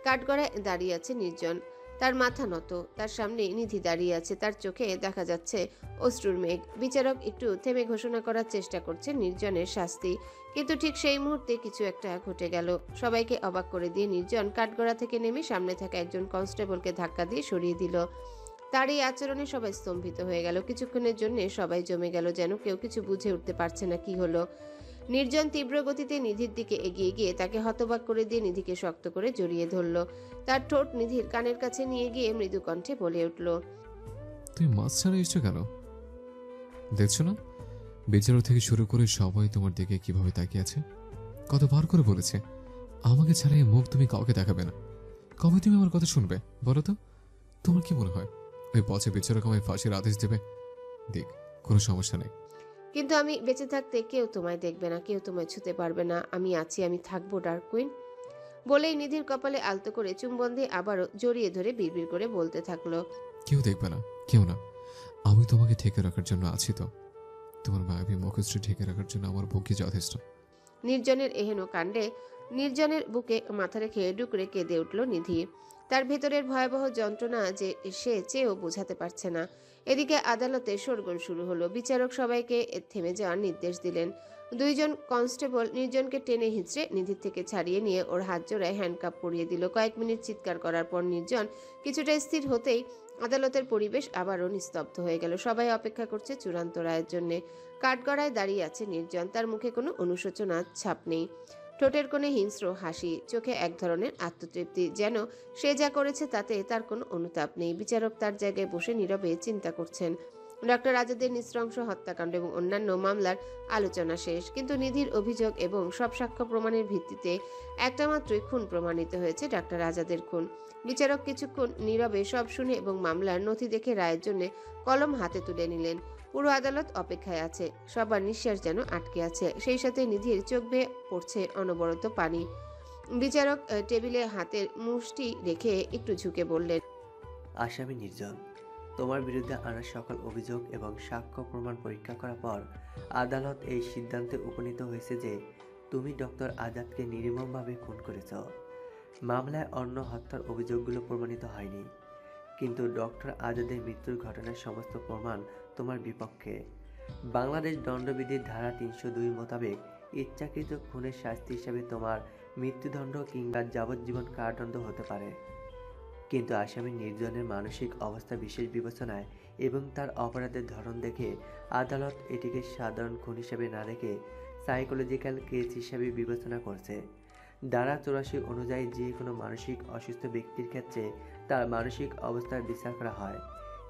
কাঠগড়ায় দাঁড়িয়ে আছে নির্জন, তার মাথা নত, তার সামনে নিধি দাঁড়িয়ে আছে, তার চোখে দেখা যাচ্ছে অশ্রুর মেঘ। বিচারক একটু থেমে ঘোষণা করার চেষ্টা করছে নির্জনের শাস্তি, কিন্তু ঠিক সেই মুহূর্তে কিছু একটা ঘটে গেল। সবাইকে অবাক করে দিয়ে নির্জন কাঠগড়া থেকে নেমে সামনে থাকা একজন কনস্টেবলকে ধাক্কা দিয়ে সরিয়ে দিল। তার এই আচরণে সবাই স্তম্ভিত হয়ে গেল। কিছুক্ষণের জন্য সবাই জমে গেল, যেন কেউ কিছু বুঝে উঠতে পারছে না কি হলো। নির্জন তীব্র গতিতে নিধির দিকে এগিয়ে গিয়ে তাকে হতবাক করে দিয়ে নিধিকে শক্ত করে জড়িয়ে ধরল। তার ঠোঁট নিধির কানের কাছে নিয়ে গিয়ে মৃদু কণ্ঠে বলে উঠল, তুমি মাছ ছাড়া এসছো কেন? দেখছো না বিচারক থেকে শুরু করে সবাই তোমার দিকে কিভাবে তাকিয়ে আছে? কতবার করে বলেছে আমাকে ছাড়া এই মুখ তুমি কাউকে দেখাবে না। কবে তুমি আমার কথা শুনবে বলো তো? তোমার কি মনে হয় ওই পচে বিচারক আমায় ফাঁসির আদেশ দেবে? দেখ, কোনো সমস্যা নেই, কিন্তু আমি বেঁচে থাকতে কেউ তোমায় দেখবে না, কেউ তোমায় ছুতে পারবে না। আমি আছি, আমি থাকবো ডার্ক কুইন। বলেই নিধির কপালে আলতো করে চুম্বন দিয়ে আবারও জড়িয়ে ধরে বিড়বিড় করে বলতে থাকলো, কেউ দেখবে না, কেউ না। আমি তোমাকে ঢেকে রাখার জন্য আছি তো। তোমার মায়াবী মুখশ্রী ঢেকে রাখার জন্য আমার বুকই যথেষ্ট। নির্জনের এহেন কাণ্ডে নির্জনের বুকে মাথা রেখে ডুকরে কেঁদে উঠল নিধি। তার ভেতরের ভয়াবহ যন্ত্রণা যে সে চেয়েও বোঝাতে পারছে না। এদিকে আদালতে শোরগোল শুরু হলো। বিচারক সবাইকে থেমে যাওয়ার নির্দেশ দিলেন। দুইজন কনস্টেবল নির্জনকে টেনে হিঁচড়ে নিধির থেকে ছাড়িয়ে নিয়ে ওর হাত জোড়ায় হ্যান্ডকাপ পরিয়ে দিল। কয়েক মিনিট চিৎকার করার পর নির্জন কিছুটা স্থির হতেই আদালতের পরিবেশ আবারও নিস্তব্ধ হয়ে গেল। সবাই অপেক্ষা করছে চূড়ান্ত রায়ের জন্যে। কাঠগড়ায় দাঁড়িয়ে আছে নির্জন, তার মুখে কোনো অনুশোচনার ছাপ নেই। ঠোঁটের কোণে হিংস্র হাসি, চোখে এক ধরনের আত্মতৃপ্তি, যেন সে যা করেছে তাতে তার কোনো অনুতাপ নেই। বিচারক তার জায়গায় বসে নীরবে চিন্তা করছেন। ডক্টর আজাদের নৃশংস হত্যাকাণ্ড এবং অন্যান্য মামলার আলোচনা শেষ, কিন্তু নিধির অভিযোগ এবং সব সাক্ষ্য প্রমাণের ভিত্তিতে একটা মাত্রই খুন প্রমাণিত হয়েছে, ডক্টর আজাদের খুন। বিচারক কিছুক্ষণ নীরবে সব শুনে এবং মামলার নথি দেখে রায়ের জন্য কলম হাতে তুলে নিলেন। পুরো আদালত অপেক্ষায় আছে, সবার নিঃশ্বাস যেন আটকে আছে। সেই সাথে নিধির চোখ বেয়ে পড়ছে অনবরত পানি। বিচারক টেবিলে হাতের মুষ্টি রেখে একটু ঝুঁকে বললেন, আসামি নির্জন, তোমার বিরুদ্ধে আনা সকল অভিযোগ এবং সাক্ষ্য প্রমাণ পরীক্ষা করার পর আদালত এই সিদ্ধান্তে উপনীত হয়েছে যে তুমি ডক্টর আজাদকে নির্মমভাবে খুন করেছ। মামলায় অন্য হত্যার অভিযোগগুলো প্রমাণিত হয়নি, কিন্তু ডক্টর আজাদের মৃত্যুর ঘটনার সমস্ত প্রমাণ তোমার বিপক্ষে। বাংলাদেশ দণ্ডবিধির ধারা 302 মোতাবেক ইচ্ছাকৃত খুনের শাস্তি হিসাবে তোমার মৃত্যুদণ্ড কিংবা যাবজ্জীবন কারাদণ্ড হতে পারে। কিন্তু আসামি নির্জনের মানসিক অবস্থা বিশেষ বিবেচনায় এবং তার অপরাধের ধরন দেখে আদালত এটিকে সাধারণ খুন হিসেবে না রেখে সাইকোলজিক্যাল কেস হিসেবে বিবেচনা করছে। ধারা 84 অনুযায়ী যে কোনো মানসিক অসুস্থ ব্যক্তির ক্ষেত্রে তার মানসিক অবস্থার বিচার করা হয়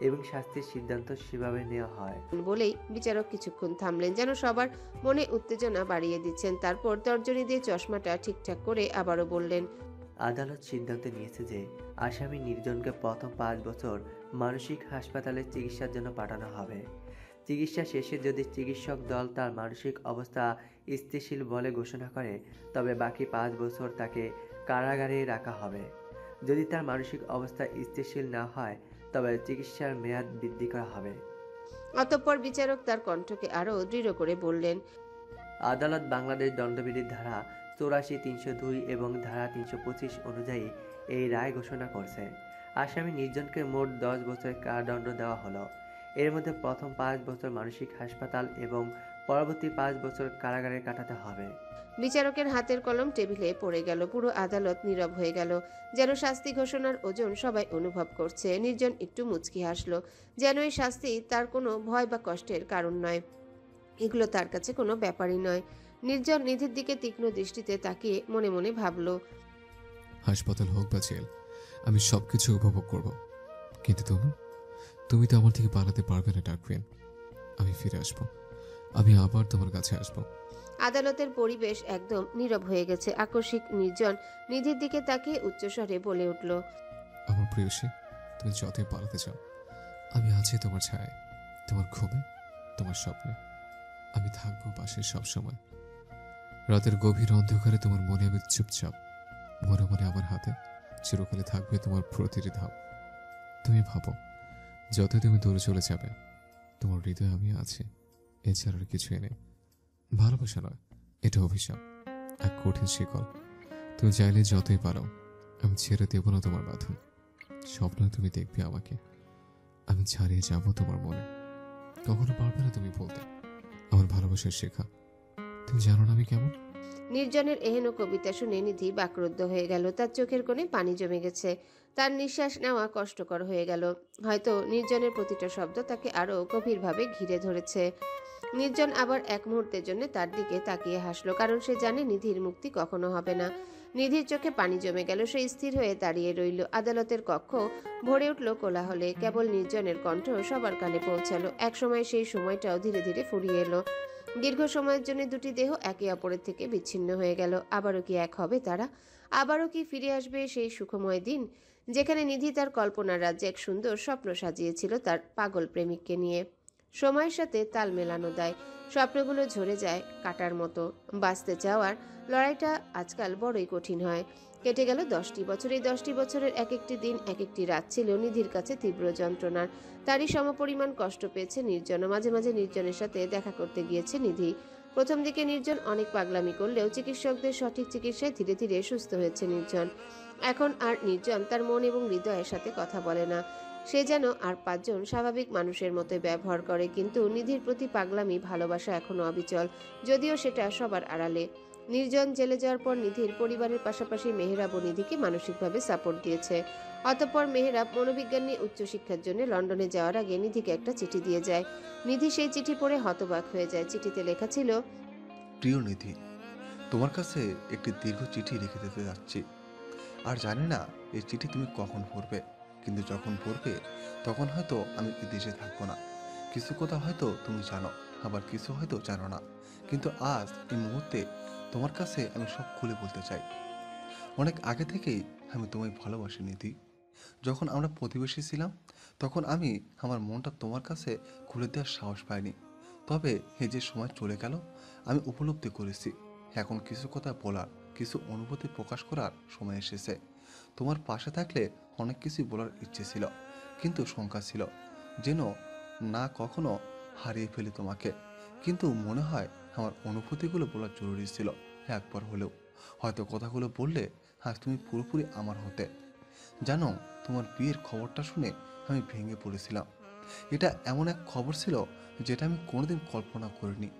এবং শাস্তির সিদ্ধান্ত সেভাবে নেওয়া হয়। বলেই বিচারক কিছুক্ষণ থামলেন, যেন সবার মনে উত্তেজনা বাড়িয়ে দিচ্ছেন। তারপর তর্জনী দিয়ে চশমাটা ঠিকঠাক করে আবারও বললেন, আদালত সিদ্ধান্ত নিয়েছে যে আসামি নির্জনকে প্রথম 5 বছর মানসিক হাসপাতালে চিকিৎসার জন্য পাঠানো হবে। চিকিৎসা শেষে যদি চিকিৎসক দল তার মানসিক অবস্থা স্থিতিশীল বলে ঘোষণা করে, তবে বাকি 5 বছর তাকে কারাগারে রাখা হবে। যদি তার মানসিক অবস্থা স্থিতিশীল না হয়, তবে চিকিৎসার মেয়াদ বৃদ্ধি করা হবে। অতঃপর বিচারক তার কণ্ঠকে আরও দৃঢ় করে বললেন, আদালত বাংলাদেশ দণ্ডবিধির ধারা 84, 302 এবং ধারা 325 অনুযায়ী এই রায় ঘোষণা করছে। আসামি নির্জনকে মোট 10 বছরের কারাদণ্ড দেওয়া হলো। এর মধ্যে প্রথম 5 বছর মানসিক হাসপাতাল এবং পরবর্তী 5 বছর কারাগারে কাটাতে হবে। বিচারকের হাতের কলম টেবিলে পড়ে গেল। পুরো আদালত নীরব হয়ে গেল, যেন শাস্তি ঘোষণার ওজন সবাই অনুভব করছে। নির্জন একটু মুচকি হাসল, যেন এই শাস্তি তার কোনো ভয় বা কষ্টের কারণ নয়, এগুলো তার কাছে কোনো ব্যাপারই নয়। নির্জন নিধির দিকে তীক্ষ্ণ দৃষ্টিতে তাকিয়ে মনে মনে ভাবল, হাসপাতাল হোক বা জেল, আমি সবকিছু উপভোগ করব। কিন্তু তুমি তো আমার থেকে পালাতে পারবে না ডার্ক কুইন। আমি ফিরে আসব, আমি আবার তোমার কাছে আসব। আদালতের পরিবেশ একদম নীরব হয়ে গেছে। আকস্মিক নির্জন নিধির দিকে তাকিয়ে উচ্চস্বরে বলে উঠল, আমার প্রিয়সী, তুমি যতই পালাতে চাও, আমি আছি তোমার ছায়ায়, তোমার ঘুমে, তোমার স্বপ্নে। আমি থাকবো পাশে সবসময়। রাতের গভীর অন্ধকারে তোমার মনে আমি চুপচাপ, মনে মনে আমার হাতে চিরকালে থাকবে তোমার প্রতিটি ধাপ। তুমি ভাবো, যতই তুমি দূরে চলে যাবে, তোমার হৃদয়ে আমি আছি। এছাড়া আর কিছুই নেই। ভালোবাসা নয়, এটা অভিশাপ, এক কঠিন শিকল। তুমি চাইলে যতই পারো, আমি ছেড়ে দেব না তোমার বাঁধন। স্বপ্ন তুমি দেখবে আমাকে, আমি ছাড়িয়ে যাব তোমার মনে। কখনো পারবে না তুমি বলতে আমার ভালোবাসার শেখা। তুমি জানো না আমি কেমন। নির্জনের এহেন কবিতা শুনে নিধি বাকরুদ্ধ হয়ে গেল। তার চোখের কোণে পানি জমে গেছে, তার নিঃশ্বাস নেওয়া কষ্টকর হয়ে গেল। হয়তো নির্জনের প্রতিটা শব্দ তাকে আরো গভীরভাবে ঘিরে ধরেছে। নির্জন আবার এক মুহূর্তের জন্য তার দিকে তাকিয়ে হাসলো, কারণ সে জানে নিধির মুক্তি কখনো হবে না। নিধির চোখে পানি জমে গেল, সে স্থির হয়ে দাঁড়িয়ে রইল। আদালতের কক্ষ ভরে উঠল কোলাহলে। কেবল নির্জনের কণ্ঠ সবার কানে পৌঁছালো। একসময় সেই সময়টাও ধীরে ধীরে ফুরিয়ে এলো। দীর্ঘ সময়ের জন্য দুটি দেহ একে অপরের থেকে বিচ্ছিন্ন হয়ে গেল। আবারও কি এক হবে তারা? আবারও কি ফিরে আসবে সেই সুখময় দিন, যেখানে নিধি তার কল্পনার রাজ্যে এক সুন্দর স্বপ্ন সাজিয়েছিল তার পাগল প্রেমিককে নিয়ে? সময়ের সাথে তাল মেলানো দেয়, স্বপ্নগুলো ঝরে যায় কাটার মতো। বাঁচতে চাওয়ার লড়াইটা আজকাল বড়ই কঠিন হয়। কেটে গেল 10টি বছর। এই 10টি বছরের এক একটি দিন, এক একটি রাত ছিল নিধির কাছে তীব্র যন্ত্রণার। তারই সমপরিমাণ কষ্ট পেয়েছে নির্জন। মাঝে মাঝে নির্জনের সাথে দেখা করতে গিয়েছে নিধি। প্রথম দিকে নির্জন অনেক পাগলামি করলেও চিকিৎসকদের সঠিক চিকিৎসায় ধীরে ধীরে সুস্থ হয়েছে নির্জন। এখন আর নির্জন তার মন এবং হৃদয়ের সাথে কথা বলে না। সে যেন আর 5 জন স্বাভাবিক মানুষের মতো ব্যবহার করে। কিন্তু নিধির প্রতি পাগলামি, ভালোবাসা এখনো অবিচল, যদিও সেটা সবার আড়ালে। নির্জন জেলে যাওয়ার পর নিধির পরিবারের পাশাপাশি মেহরাবও নিধিকে মানসিকভাবে সাপোর্ট দিয়েছে। অতঃপর মেহরাব মনোবিজ্ঞান নিয়ে উচ্চশিক্ষার জন্য লন্ডনে যাওয়ার আগে নিধিকে একটা চিঠি দিয়ে যায়। নিধি সেই চিঠি পড়ে হতবাক হয়ে যায়। চিঠিতে লেখা ছিল, প্রিয় নিধি, তোমার কাছে একটি দীর্ঘ চিঠি রেখে দিতে যাচ্ছি। আর জানি না এই চিঠি তুমি কখন পড়বে, কিন্তু যখন পড়বে তখন হয়তো আমি এই দেশে থাকবো না। কিছু কথা হয়তো তুমি জানো, আবার কিছু হয়তো জানো না, কিন্তু আজ এই মুহূর্তে তোমার কাছে আমি সব খুলে বলতে চাই। অনেক আগে থেকেই আমি তোমায় ভালোবাসি নিধি। যখন আমরা প্রতিবেশী ছিলাম, তখন আমি আমার মনটা তোমার কাছে খুলে দেওয়ার সাহস পাইনি। তবে এই যে সময় চলে গেল, আমি উপলব্ধি করেছি এখন কিছু কথা বলার, কিছু অনুভূতি প্রকাশ করার সময় এসেছে। তোমার পাশে থাকলে অনেক কিছুই বলার ইচ্ছে ছিল, কিন্তু শঙ্কা ছিল যেন না কখনো হারিয়ে ফেলি তোমাকে। কিন্তু মনে হয় আমার অনুভূতিগুলো বলা জরুরি ছিল একবার হলেও। হয়তো কথাগুলো বললে আজ তুমি পুরোপুরি আমার হতে। জানো, তোমার বিয়ের খবরটা শুনে আমি ভেঙে পড়েছিলাম। এটা এমন এক খবর ছিল যেটা আমি কোনোদিন কল্পনা করিনি।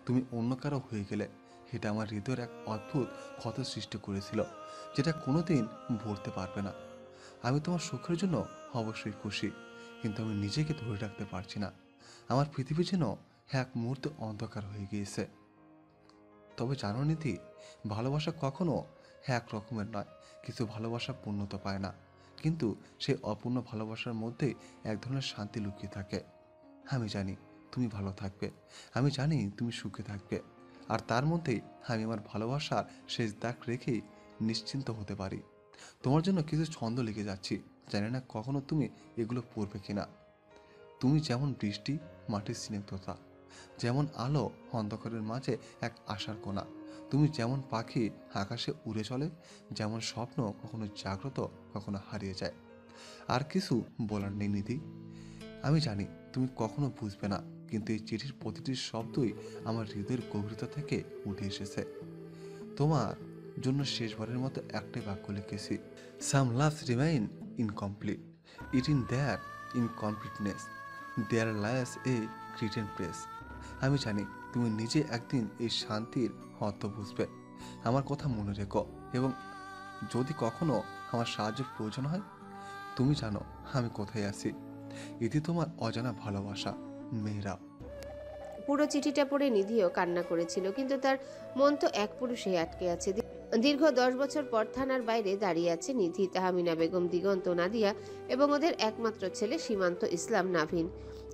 তুমি অন্য কারো হয়ে গেলে, এটা আমার হৃদয়ের এক অদ্ভুত ক্ষত সৃষ্টি করেছিল, যেটা কোনোদিন ভরতে পারবে না। আমি তোমার সুখের জন্য অবশ্যই খুশি, কিন্তু আমি নিজেকে ধরে রাখতে পারছি না। আমার পৃথিবী যেন এক মুহূর্তে অন্ধকার হয়ে গিয়েছে। তবে জানো নিধি, ভালোবাসা কখনো এক রকমের নয়। কিছু ভালোবাসা পূর্ণতা পায় না, কিন্তু সেই অপূর্ণ ভালোবাসার মধ্যে এক ধরনের শান্তি লুকিয়ে থাকে। আমি জানি তুমি ভালো থাকবে, আমি জানি তুমি সুখে থাকবে, আর তার মধ্যেই আমি আমার ভালোবাসার শেষ দাগ রেখেই নিশ্চিন্ত হতে পারি। তোমার জন্য কিছু ছন্দ লিখে যাচ্ছি, জানি না কখনো তুমি এগুলো পড়বে কিনা। তুমি যেমন বৃষ্টি, মাটির স্নিগ্ধতা, যেমন আলো অন্ধকারের মাঝে এক আশার কোণা। তুমি যেমন পাখি আকাশে উড়ে চলে, যেমন স্বপ্ন কখনো জাগ্রত কখনো হারিয়ে যায়। আর কিছু বলার নেই নিধি, আমি জানি তুমি কখনো বুঝবে না, কিন্তু এই চিঠির প্রতিটি শব্দই আমার হৃদয়ের গভীরতা থেকে উঠে এসেছে। তোমার জন্য শেষবারের মতো একটাই বাক্য লিখেছি, some loves remain incomplete, it in their incompleteness there lies a certain grace. আমি জানি তুমি নিজে একদিন এই শান্তির অর্থ বুঝবে। আমার কথা মনে রেখো, এবং যদি কখনো আমার সাহায্য প্রয়োজন হয়, তুমি জানো আমি কোথায় আছি। এটি তোমার অজানা ভালোবাসা, মেয়েরা। পুরো চিঠিটা পড়ে নিধিও কান্না করেছিল, কিন্তু তার মন তো এক পুরুষে আটকে আছে। দীর্ঘ 10 বছর পর থানার বাইরে দাঁড়িয়ে আছে নিধি, তাহমিনা বেগম, দিগন্ত, নাদিয়া এবং ওদের একমাত্র ছেলে সীমান্ত ইসলাম নাভিন।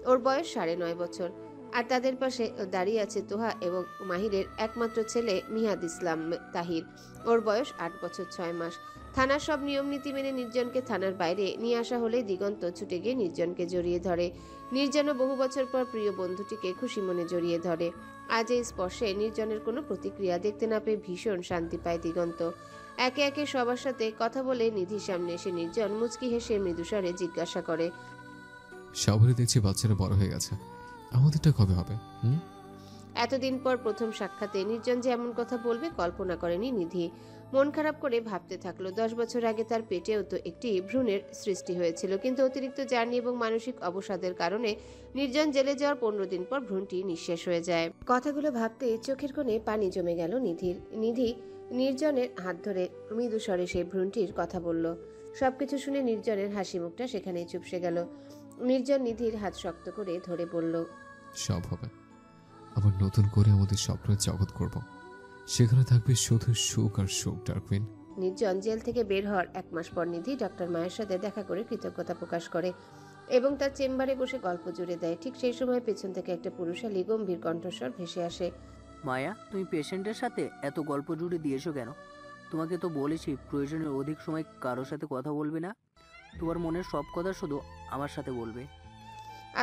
ওর বয়স 9.5 বছর। আর তাদের পাশে দাঁড়িয়ে আছে তোহা এবং মাহিরের একমাত্র ছেলে মিহাদ ইসলাম তাহির। ওর বয়স 8 বছর 6 মাস। থানার সব নিয়ম নীতি মেনে নির্জনকে থানার বাইরে নিয়ে আসা হলে দিগন্ত ছুটে গিয়ে নির্জনকে জড়িয়ে ধরে। নির্জনও বহু বছর পর প্রিয় বন্ধুটিকে খুশি মনে জড়িয়ে ধরে। আজ এই স্পর্শে নির্জনের কোনো প্রতিক্রিয়া দেখতে না পেয়ে ভীষণ শান্তি পায় দিগন্ত। একে একে সবার সাথে কথা বলে নিধির সামনে এসে নির্জন মুচকি হেসে মৃদুস্বরে জিজ্ঞাসা করে, সবারই দেখছি বাচ্চারা বড় হয়ে গেছে, আমাদেরটা কবে হবে? এতদিন পর প্রথম সাক্ষাতে নির্জন যে এমন কথা বলবে কল্পনা করেনি নিধি। মন খারাপ করে ভাবতে থাকলো, 10 বছর আগে তার পেটেও তো একটি ভ্রূণের সৃষ্টি হয়েছিল, কিন্তু অতিরিক্ত জার্নি এবং মানসিক অবসাদের কারণে নির্জন জেলে যাওয়ার 15 দিন পর ভ্রূণটি নিঃশেষ হয়ে যায়। কথাগুলো ভাবতে চোখের কোণে পানি জমে গেল নিধির। নিধি নির্জনের হাত ধরে মৃদু স্বরে সেই ভ্রূণটির কথা বলল। সবকিছু শুনে নির্জনের হাসি মুখটা সেখানেই চুপসে গেল। নির্জন নিধির হাত শক্ত করে ধরে বলল, সব হবে। আবার নতুন করে আমাদের স্বপ্নের জগৎ করব, সেখানে থাকবে শুধু সুখ আর সুখ। ডার্কউইন। নির্জন জেল থেকে বের হওয়ার 1 মাস পর নিধি ডক্টর মায়ের সাথে দেখা করে কৃতজ্ঞতা প্রকাশ করে এবং তার চেম্বারে বসে গল্প জুড়ে দেয়। ঠিক সেই সময় পেছন থেকে একটা পুরুষালী গম্ভীর কণ্ঠস্বর ভেসে আসে। মায়া, তুমি পেশেন্টের সাথে এত গল্প জুড়ে দিয়েছো কেন? তোমাকে তো বলেছি প্রয়োজনের অধিক সময় কারোর সাথে কথা বলবে না। তোমার মনের সব কথা শুধু আমার সাথে বলবে।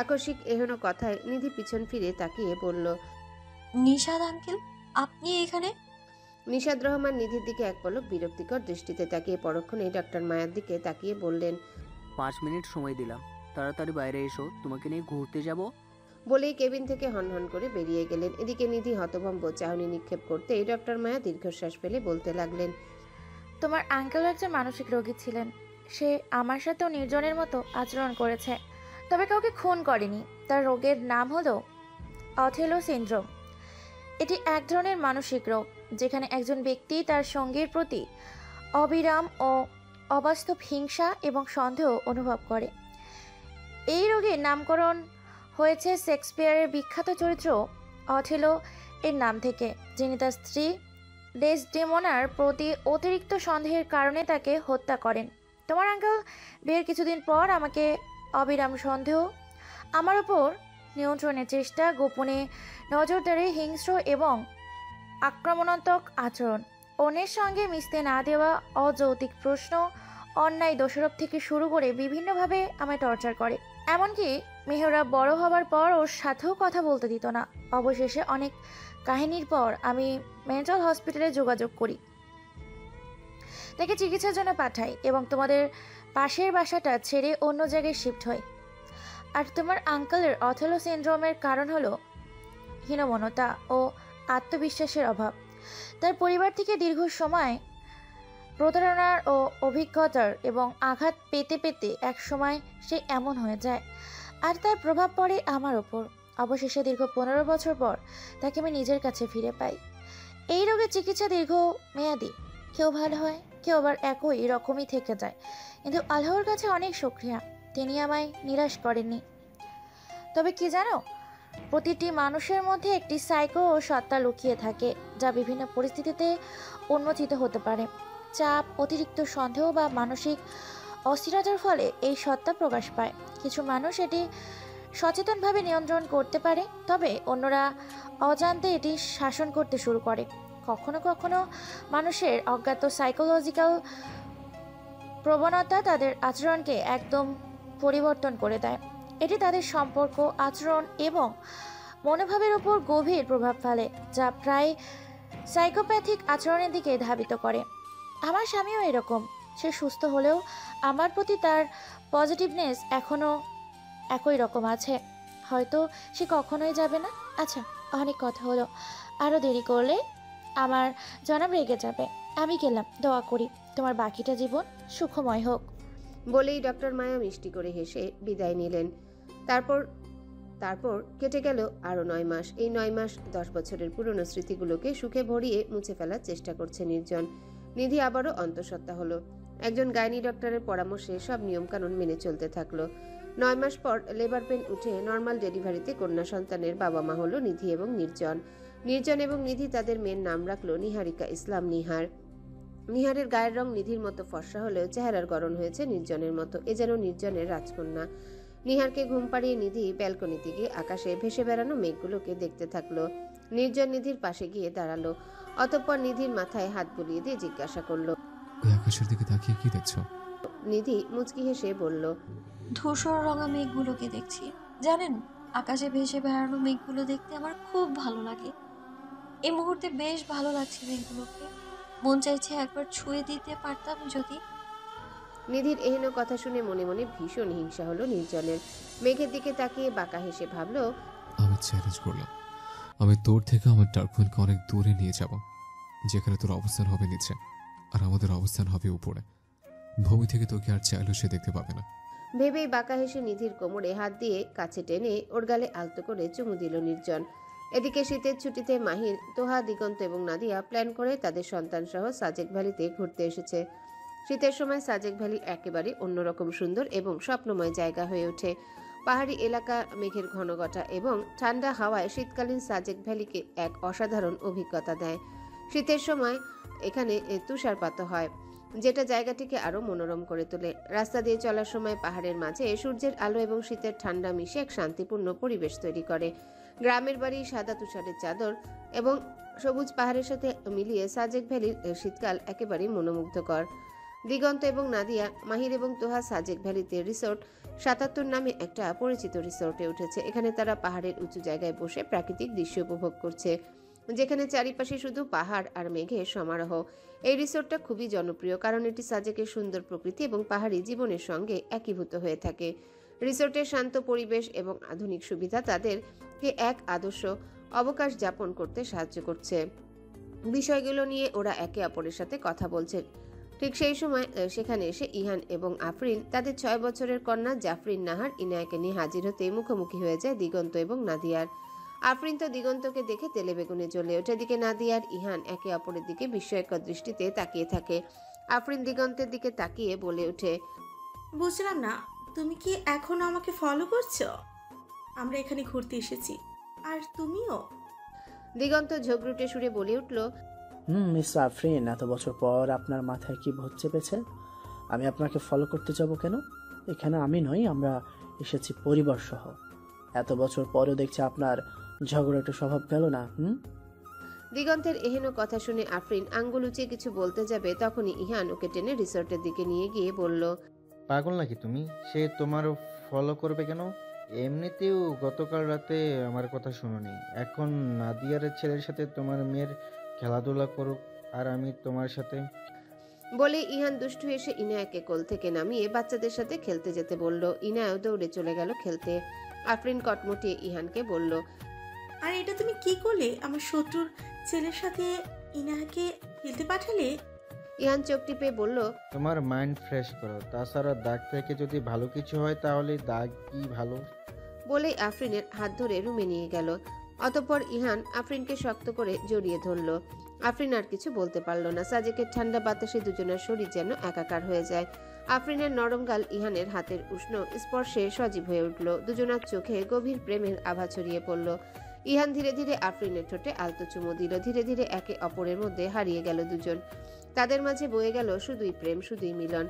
আকস্মিক এহেন কথায় নিধি পিছন ফিরে তাকিয়ে বলল, নিশাদ আঙ্কেল, আপনি এখানে? নিশাদ রহমান নিধির দিকে এক পলক বিরক্তিকর দৃষ্টিতে তাকিয়ে পরক্ষণে ডক্টর মায়ার দিকে তাকিয়ে বললেন, 5 মিনিট সময় দিলাম, তাড়াতাড়ি বাইরে এসো, তোমাকে নিয়ে ঘুরতে যাব। বলেই কেবিন থেকে হনহন করে বেরিয়ে গেলেন। এদিকে নিধি হতভম্ব চাহনি নিক্ষেপ করতে ডক্টর মায়া দীর্ঘশ্বাস ফেলে বলতে লাগলেন, তোমার আঙ্কেল একজন মানসিক রোগী ছিলেন। সে আমার সাথেও নির্জনের মতো আচরণ করেছে, তবে কাউকে খুন করেনি। তার রোগের নাম হলো অথেলো সিনড্রোম। এটি এক ধরনের মানসিক রোগ, যেখানে একজন ব্যক্তি তার সঙ্গীর প্রতি অবিরাম ও অবাস্তব হিংসা এবং সন্দেহ অনুভব করে। এই রোগের নামকরণ হয়েছে শেক্সপিয়ারের বিখ্যাত চরিত্র অথেলো এর নাম থেকে, যিনি তার স্ত্রী ডেসডেমোনার প্রতি অতিরিক্ত সন্দেহের কারণে তাকে হত্যা করেন। তোমার আঙ্কেল বিয়ের কিছুদিন পর আমাকে অবিরাম সন্দেহ, আমার উপর নিয়ন্ত্রণের চেষ্টা, গোপনে নজরদারি, হিংস্র এবং আক্রমণাত্মক আচরণ, অন্যের সঙ্গে মিশতে না দেওয়া, অযৌক্তিক প্রশ্ন, অন্যায় দোষারোপ থেকে শুরু করে বিভিন্নভাবে আমায় টর্চার করে। এমনকি মেহরা বড় হবার পর ওর সাথেও কথা বলতে দিত না। অবশেষে অনেক কাহিনীর পর আমি মেন্টাল হসপিটালে যোগাযোগ করি, তাকে চিকিৎসার জন্য পাঠাই এবং তোমাদের পাশের বাসাটা ছেড়ে অন্য জায়গায় শিফট হই। আর তোমার আঙ্কেলের অথেলো সিনড্রোমের কারণ হলো হীনমন্যতা ও আত্মবিশ্বাসের অভাব। তার পরিবার থেকে দীর্ঘ সময় প্রতারণার ও অভিজ্ঞতার এবং আঘাত পেতে পেতে এক সময় সে এমন হয়ে যায়, আর তার প্রভাব পড়ে আমার ওপর। অবশেষে দীর্ঘ 15 বছর পর তাকে আমি নিজের কাছে ফিরে পাই। এই রোগের চিকিৎসা দীর্ঘ মেয়াদি, কেউ ভালো হয়, কেউ আবার একই রকমই থেকে যায়, কিন্তু আল্লাহর কাছে অনেক শুকরিয়া, তিনি আমায় নিরাশ করেননি। তবে কি জানো, প্রতিটি মানুষের মধ্যে একটি সাইকো ও সত্তা লুকিয়ে থাকে, যা বিভিন্ন পরিস্থিতিতে উন্মোচিত হতে পারে। চাপ, অতিরিক্ত সন্দেহ বা মানসিক অস্থিরতার ফলে এই সত্তা প্রকাশ পায়। কিছু মানুষ এটি সচেতনভাবে নিয়ন্ত্রণ করতে পারে, তবে অন্যরা অজান্তে এটি শাসন করতে শুরু করে। কখনো কখনো মানুষের অজ্ঞাত সাইকোলজিক্যাল প্রবণতা তাদের আচরণকে একদম পরিবর্তন করে দেয়। এটি তাদের সম্পর্ক, আচরণ এবং মনোভাবের উপর গভীর প্রভাব ফেলে, যা প্রায় সাইকোপ্যাথিক আচরণের দিকে ধাবিত করে। আমার স্বামীও এরকম। সে সুস্থ হলেও আমার প্রতি তার পজিটিভনেস এখনও একই রকম আছে। হয়তো সে কখনোই যাবে না। আচ্ছা, অনেক কথা হলো, আরও দেরি করলে আমার জনাব রেগে যাবে। আমি গেলাম, দোয়া করি তোমার বাকিটা জীবন সুখময় হোক। বলেই ডক্টর মায়া মিষ্টি করে হেসে বিদায় নিলেন। তারপর তারপর কেটে গেল আরও 9 মাস। এই 9 মাস 10 বছরের পুরনো স্মৃতিগুলোকে সুখে ভরিয়ে মুছে ফেলার চেষ্টা করছে নির্জন। নিধি আবারও অন্তঃসত্ত্বা হলো। একজন গাইনি ডক্টরের পরামর্শে সব নিয়মকানুন মেনে চলতে থাকলো। 9 মাস পর লেবার পেন উঠে নর্মাল ডেলিভারিতে কন্যা সন্তানের বাবা মা হলো নিধি এবং নির্জন। নির্জন এবং নিধি তাদের মেয়ের নাম রাখলো নিহারিকা ইসলাম, নিহার। নিহারের গায়ের রং নিধির মতো ফর্সা হলেও চেহারার গড়ন হয়েছে নির্জনের মতো। এ যেন নির্জনের রাজকন্যা। নিহারকে ঘুম পাড়িয়ে নিধি ব্যালকনিতে গিয়ে আকাশে ভেসে বেড়ানো মেঘগুলোকে দেখতে থাকলো। নির্জন নিধির পাশে গিয়ে দাঁড়ালো। অতঃপর নিধির মাথায় হাত বুলিয়ে দিয়ে জিজ্ঞাসা করলো, ওই আকাশের দিকে তাকিয়ে কি দেখছো? নিধি মুচকি হেসে বলল, ধূসর রঙা মেঘগুলোকে দেখছি। জানেন, আকাশে ভেসে বেড়ানো মেঘগুলো দেখতে আমার খুব ভালো লাগে। এই মুহূর্তে বেশ ভালো লাগছে মেঘগুলোকে। মন চাইছে একবার ছুঁয়ে দিতে পারতাম যদি। নিধির এহেন কথা শুনে মনে মনে ভীষণ হিংসা হলো নির্জনের। মেঘের দিকে তাকিয়ে বাঁকা হেসে ভাবলো, আমি চ্যালেঞ্জ করলাম, আমি তোর থেকে আমার ডার্কপয়েন্টকে অনেক দূরে নিয়ে যাব, যেখানে তোর অবস্থান হবে নিচে আর আমাদের অবস্থান হবে উপরে। ভূমি থেকে তোকে আর চাইলেও সে দেখতে পাবে না। ভেবেই বাঁকা হেসে নিধির কোমরে হাত দিয়ে কাছে টেনে ওর গালে আলতো করে চুমু দিল নির্জন। এদিকে শীতের ছুটিতে মাহির, তোহা, দিগন্ত এবং নাদিয়া প্ল্যান করে তাদের সন্তান সহ সাজেক ভ্যালিতে ঘুরতে এসেছে। শীতের সময় সাজেক ভ্যালি একেবারে অন্যরকম সুন্দর এবং স্বপ্নময় জায়গা হয়ে ওঠে। পাহাড়ি এলাকা, মেঘের ঘনঘটা এবং ঠান্ডা হাওয়ায় শীতকালীন সাজেক ভ্যালিকে এক অসাধারণ অভিজ্ঞতা দেয়। শীতের সময় এখানে তুষারপাত হয়, যেটা জায়গাটিকে আরো মনোরম করে তোলে। রাস্তা দিয়ে চলার সময় পাহাড়ের মাঝে সূর্যের আলো এবং শীতের ঠান্ডা মিশে এক শান্তিপূর্ণ পরিবেশ তৈরি করে। গ্রামের বাড়ি, সাদা তুষারের চাদর এবং সবুজ পাহাড়ের সাথে মিলিয়ে সাজেক ভ্যালির শীতকাল একেবারেই মনোমুগ্ধকর। দিগন্ত এবং নাদিয়া, মাহির এবং তোহা সাজেক ভ্যালিতে রিসোর্ট ৭৭ নামে একটা পরিচিত রিসোর্টে উঠেছে। এখানে তারা পাহাড়ের উঁচু জায়গায় বসে প্রাকৃতিক দৃশ্য উপভোগ করছে, যেখানে চারিপাশে শুধু পাহাড় আর মেঘের সমারোহ। এই রিসোর্টটা খুবই জনপ্রিয়, কারণ এটি সাজেকের সুন্দর প্রকৃতি এবং পাহাড়ি জীবনের সঙ্গে একীভূত হয়ে থাকে। রিসোর্টের শান্ত পরিবেশ এবং আধুনিক সুবিধা তাদেরকে এক আদর্শ অবকাশ যাপন করতে সাহায্য করছে। বিষয়গুলো নিয়ে ওরা একে অপরের সাথে কথা বলছে। ঠিক সেই সময় সেখানে এসে ইহান এবং আফরিন তাদের 6 বছরের কন্যা জাফরিন নাহার ইনায়াকে নিয়ে হাজির হতে মুখোমুখি হয়ে যায় দিগন্ত এবং নাদিয়ার। আফরিন তো দিগন্তকে দেখে তেলে বেগুনে জ্বলে ওঠে। এদিকে নাদিয়ার ইহান একে অপরের দিকে বিস্ময়কর দৃষ্টিতে তাকিয়ে থাকে। আফরিন দিগন্তের দিকে তাকিয়ে বলে ওঠে, বুঝলাম না, তুমি কি এখন আমাকে ফলো করছো? আমরা এখানে ঘুরতে এসেছি, আর তুমিও? দিগন্ত ঝগড়ুটে সুরে বলে উঠল, মিস আফরিন, এত বছর পর আপনার মাথায় কি ভূত চেপেছে? আমি আপনাকে ফলো করতে যাব কেন? এখানে আমি নই, আমরা এসেছি পরিবার সহ। এত বছর পরেও দেখছি আপনার ঝগড়াটা স্বভাব গেল না। দিগন্তের এহেন কথা শুনে আফরিন আঙ্গুল উঁচিয়ে কিছু বলতে যাবে, তখনই ইহান ওকে টেনে রিসোর্টের দিকে নিয়ে গিয়ে বলল, পাগল নাকি তুমি? সে তোমারও ফলো করবে কেন? এমনিতেও গতকাল রাতে আমার কথা শুনোনি। এখন নাদিয়ার ছেলের সাথে তোমার মেয়ের খেলাধুলা করুক, আর আমি তোমার সাথে। বলে ইহান দুষ্টু এসে ইনায়াকে কোল থেকে নামিয়ে বাচ্চাদের সাথে খেলতে যেতে বলল। ইনায়াও দৌড়ে চলে গেল খেলতে। আফরিন কটমটিয়ে ইহানকে বলল, আর এটা তুমি কি করলে? আমার শত্রুর ছেলের সাথে ইনায়াকে খেলতে পাঠালে? ইহান চোখ টিপে বলল, তোমার মাইন্ড ফ্রেশ করো। তাছাড়া দাগ থেকে যদি ভালো কিছু হয় তাহলে দাগ কি ভালো? বলেই আফরিনের হাত ধরে রুমে নিয়ে গেল। অতঃপর ইহান আফরিনকে শক্ত করে জড়িয়ে ধরল। আফরিন আর কিছু বলতে পারল না। সাজেকের ঠান্ডা বাতাসে দুজনের শরীর যেন একাকার হয়ে যায়। আফরিনের নরম গাল ইহানের হাতের উষ্ণ স্পর্শে সজীব হয়ে উঠল। দুজনার চোখে গভীর প্রেমের আভা ছড়িয়ে পড়ল। ইহান ধীরে ধীরে আফরিনের ঠোঁটে আলতো চুমু দিল। ধীরে ধীরে একে অপরের মধ্যে হারিয়ে গেল দুজন। তাদের মাঝে বয়ে গেল শুধুই প্রেম, শুধুই মিলন।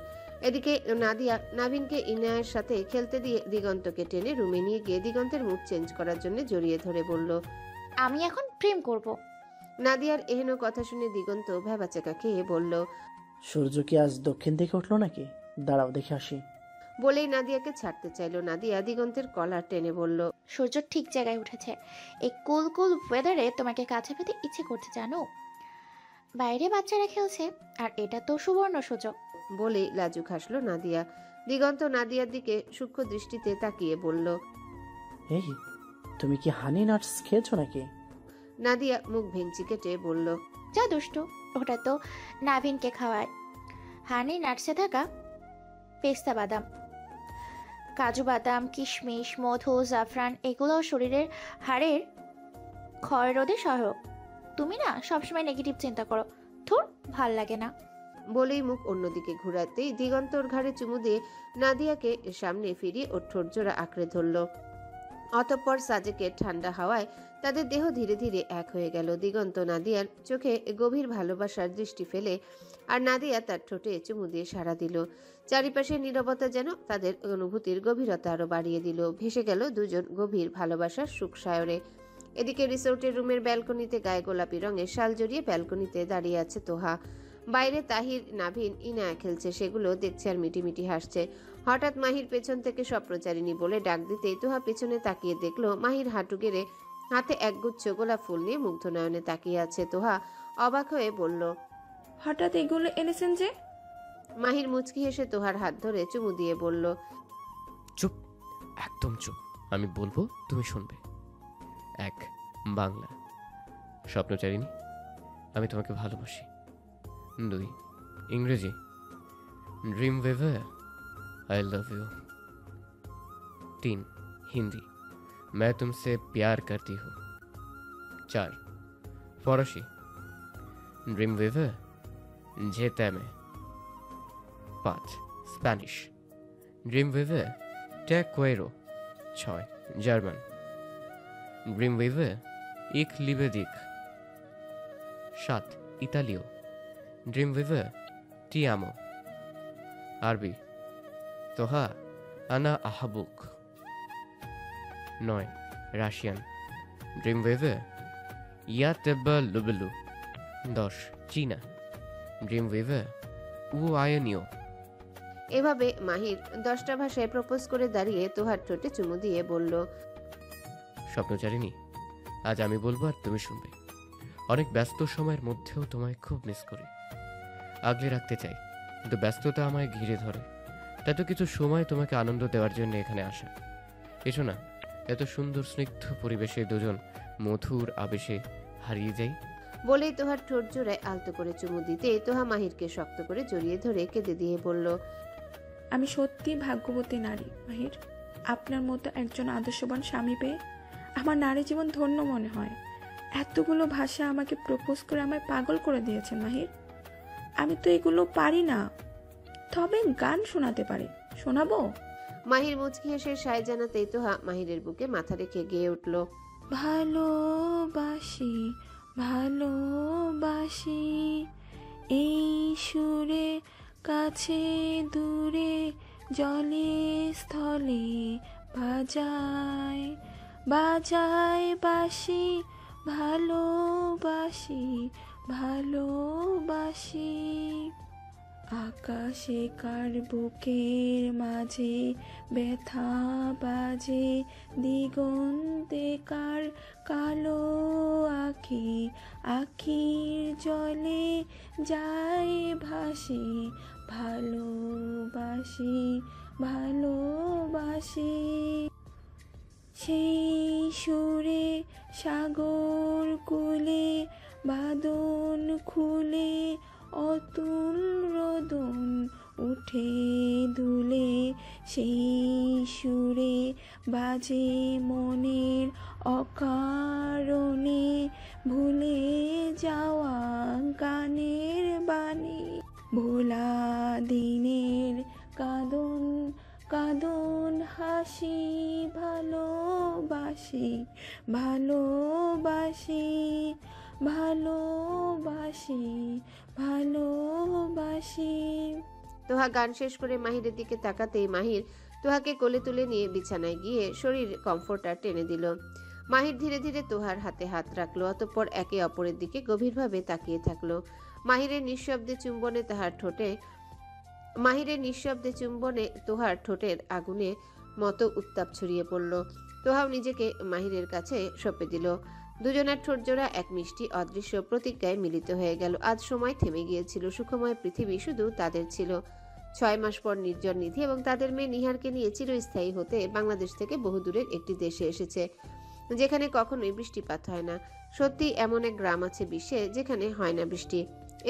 এদিকে নাদিয়া নাভিনকে ইনায়ের সাথে খেলতে দিয়ে দিগন্তকে টেনে রুমে নিয়ে গিয়ে দিগন্তের মুড চেঞ্জ করার জন্য জড়িয়ে ধরে বলল, আমি এখন প্রেম করব। নাদিয়ার এহেন কথা শুনে দিগন্ত ভ্যাবাচেকা খেয়ে বলল, সূর্য কি আজ দক্ষিণ দিকে উঠলো নাকি? দাঁড়াও দেখে আসি। বলেই নাদিয়াকে ছাড়তে চাইলো। নাদিয়া দিগন্তের কলার টেনে বলল, সূর্য ঠিক জায়গায় উঠেছে। এই কুল কুল ওয়েদারে তোমাকে কাছে পেতে ইচ্ছে করছে জানো। বাইরে বাচ্চারা খেলছে আর এটা তো সুবর্ণ সুযোগ। বলেই লাজুক হাসলো নাদিয়া। দিগন্ত নাদিয়ার দিকে সূক্ষ্ম দৃষ্টিতে তাকিয়ে বলল, এই তুমি কি হানি নাটস খেয়েছো নাকি? নাদিয়া মুখ ভেঙচি কেটে বলল, যা দুষ্টু, ওটা তো নাভিনকে খাওয়ায়। হানি নাটসে থাকা পেস্তা বাদাম, কাজু বাদাম, কিশমিশ, মধু, জাফরান এগুলো শরীরের হাড়ের ক্ষয় রোধে সহায়ক। তুমি না সবসময় নেগেটিভ চিন্তা করো, ধুর ভাল লাগে না। বলেই মুখ অন্যদিকে ঘুরাতেই দিগন্তর ঘাড়ে চুমু দিয়ে নাদিয়াকে সামনে ফিরিয়ে ওর ঠোঁটজোড়া আঁকড়ে ধরল। অতঃপর সাজেকের ঠান্ডা হাওয়ায় তাদের দেহ ধীরে ধীরে এক হয়ে গেল। দিগন্ত নাদিয়ার চোখে গভীর ভালোবাসার দৃষ্টি ফেলে আর নাদিয়া তার ঠোঁটে চুমু দিয়ে সাড়া দিল। চারিপাশের নীরবতা যেন তাদের অনুভূতির গভীরতা আরো বাড়িয়ে দিল। ভেসে গেল দুজন গভীর ভালোবাসার সুখ সায়রে। এদিকে রিসোর্টের রুমের ব্যালকনিতে গায়ে গোলাপি রঙের শাল জড়িয়ে ব্যালকনিতে দাঁড়িয়ে আছে তোহা। বাইরে তাহির, নাভিন, ইনায়া খেলছে, সেগুলো দেখছে আর মিটিমিটি হাসছে। হঠাৎ মাহির পেছন থেকে স্বপ্নচারিণী বলে ডাক দিতেই তোহা পেছনে তাকিয়ে দেখলো মাহির হাঁটু গেড়ে হাতে একগুচ্ছ গোলাপ ফুল নিয়ে মুগ্ধ নয়নে তাকিয়ে আছে। তোহা অবাক হয়ে বলল, হঠাৎ এগুলো এনেছেন যে? মাহির মুচকি হেসে তোহার হাত ধরে চুমু দিয়ে বলল, চুপ, একদম চুপ। আমি বলবো তুমি শুনবে। 1 বাংলা, স্বপ্নচারিণী আমি তোমাকে ভালোবাসি। 2 ইংরেজি, dream weaver I love you. 3 Hindi, मैं तुमसे प्यार करती हूँ। 4 फरासी, ड्रीम वेवर जेता में। 5 स्पैनिश, ड्रीम वेवर टे क्वेरो। 6 जर्मन, ड्रीम वेवर एक लिबेदिक। 7 इतालियो, ड्रीम वेवर टी आमो। अरबी, তোহা আনা আহাবুক। 9 রাশিয়ান, ড্রিম ওয়েভে ইয়া তেব্বা লুবেলু। 10 চীনা, ড্রিম ওয়েভে উ আয়নিও। এভাবে মাহির 10টা ভাষায় প্রপোজ করে দাঁড়িয়ে তোহার ঠোঁটে চুমু দিয়ে বলল, স্বপ্নচারিণী আজ আমি বলবো আর তুমি শুনবে। অনেক ব্যস্ত সময়ের মধ্যেও তোমায় খুব মিস করি, আগলে রাখতে চাই, কিন্তু ব্যস্ততা আমায় ঘিরে ধরে। তাই তো কিছু সময় তোমাকে আনন্দ দেওয়ার জন্য এখানে আসা। এসো না, এত সুন্দর স্নিগ্ধ পরিবেশে দুজন মধুর আবেশে হারিয়ে যাই। বলেই তোহার ঠোঁট জোড়ায় আলতো করে চুমু দিতে তোহা মাহিরকে শক্ত করে জড়িয়ে ধরে কেঁদে দিয়ে বলল, আমি সত্যি ভাগ্যবতী নারী মাহির। আপনার মতো একজন আদর্শবান স্বামী পেয়ে আমার নারী জীবন ধন্য মনে হয়। এতগুলো ভাষা আমাকে প্রপোজ করে আমায় পাগল করে দিয়েছেন মাহির। আমি তো এগুলো পারি না, তবে গান শোনাতে পারি, শোনাবো? মাহির মুচকি হেসে সায় জানাতেই তোহা মাহিরের বুকে মাথা রেখে গেয়ে উঠল, ভালোবাসি ভালোবাসি এই সুরে, কাছে দূরে জলে স্থলে বাজায় বাজায় বাসি, ভালোবাসি ভালোবাসি। আকাশে কার বুকের মাঝে ব্যথা বাজে, দিগন্তে কার কালো আখি, আখির জলে যায় ভাসি, ভালোবাসি ভালোবাসি। সেই সুরে সাগর কুলে বাদন খুলে, অতুল রোদন উঠে দুলে, সেই সুরে বাজে মনের অকারণে ভুলে যাওয়া গানের বাণী। ভোলা দিনের কাঁদন কাঁদন হাসি, ভালোবাসি ভালোবাসি ভালোবাসি ভালোবাসি। তোহা গান শেষ করে মাহিরের দিকে তাকাতেই মাহির তোহাকে কোলে তুলে নিয়ে বিছানায় গিয়ে শরীর কমফোর্টার টেনে দিল। মাহির ধীরে ধীরে তোহার হাতে হাত রাখলো, অতঃপর একে অপরের দিকে গভীরভাবে তাকিয়ে থাকলো। মাহিরের নিঃশব্দে চুম্বনে তাহার ঠোঁটে মাহিরের নিঃশব্দে চুম্বনে তোহার ঠোঁটের আগুনে মতো উত্তাপ ছড়িয়ে পড়ল। তোহাও নিজেকে মাহিরের কাছে সঁপে দিল। দুজনের ঠোঁটজোড়া এক মিষ্টি অদৃশ্য প্রতিজ্ঞায় মিলিত হয়ে গেল। আজ সময় থেমে গিয়েছিল। সুখময় পৃথিবী শুধু তাদের ছিল। 6 মাস পর নির্জন, নিধি এবং তাদের মেয়ে নিহারকে নিয়ে চিরস্থায়ী হতে বাংলাদেশ থেকে বহু দূরের একটি দেশে এসেছে, যেখানে কখনোই বৃষ্টিপাত হয় না। সত্যি এমন এক গ্রাম আছে বিশ্বে যেখানে হয় না বৃষ্টি।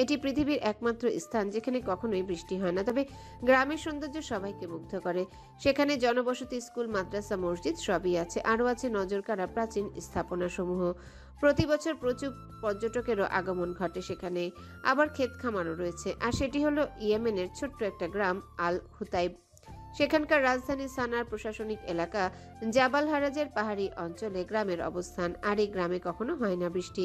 এটি পৃথিবীর একমাত্র স্থান যেখানে কখনোই বৃষ্টি হয় না। তবে গ্রামের সৌন্দর্য সবাইকে মুগ্ধ করে। সেখানে জনবসতি, স্কুল, মাদ্রাসা, মসজিদ সবই আছে। আরও আছে নজরকাড়া প্রাচীন স্থাপনাসমূহ। প্রতি বছর প্রচুর পর্যটকেরও আগমন ঘটে সেখানে। আবার ক্ষেত খামারও রয়েছে। আর সেটি হলো ইয়েমেনের ছোট্ট একটা গ্রাম আল হুতাইব। সেখানকার রাজধানী সানার প্রশাসনিক এলাকা জাবাল হারাজের পাহাড়ি অঞ্চলে গ্রামের অবস্থান। আর এই গ্রামে কখনো হয় না বৃষ্টি।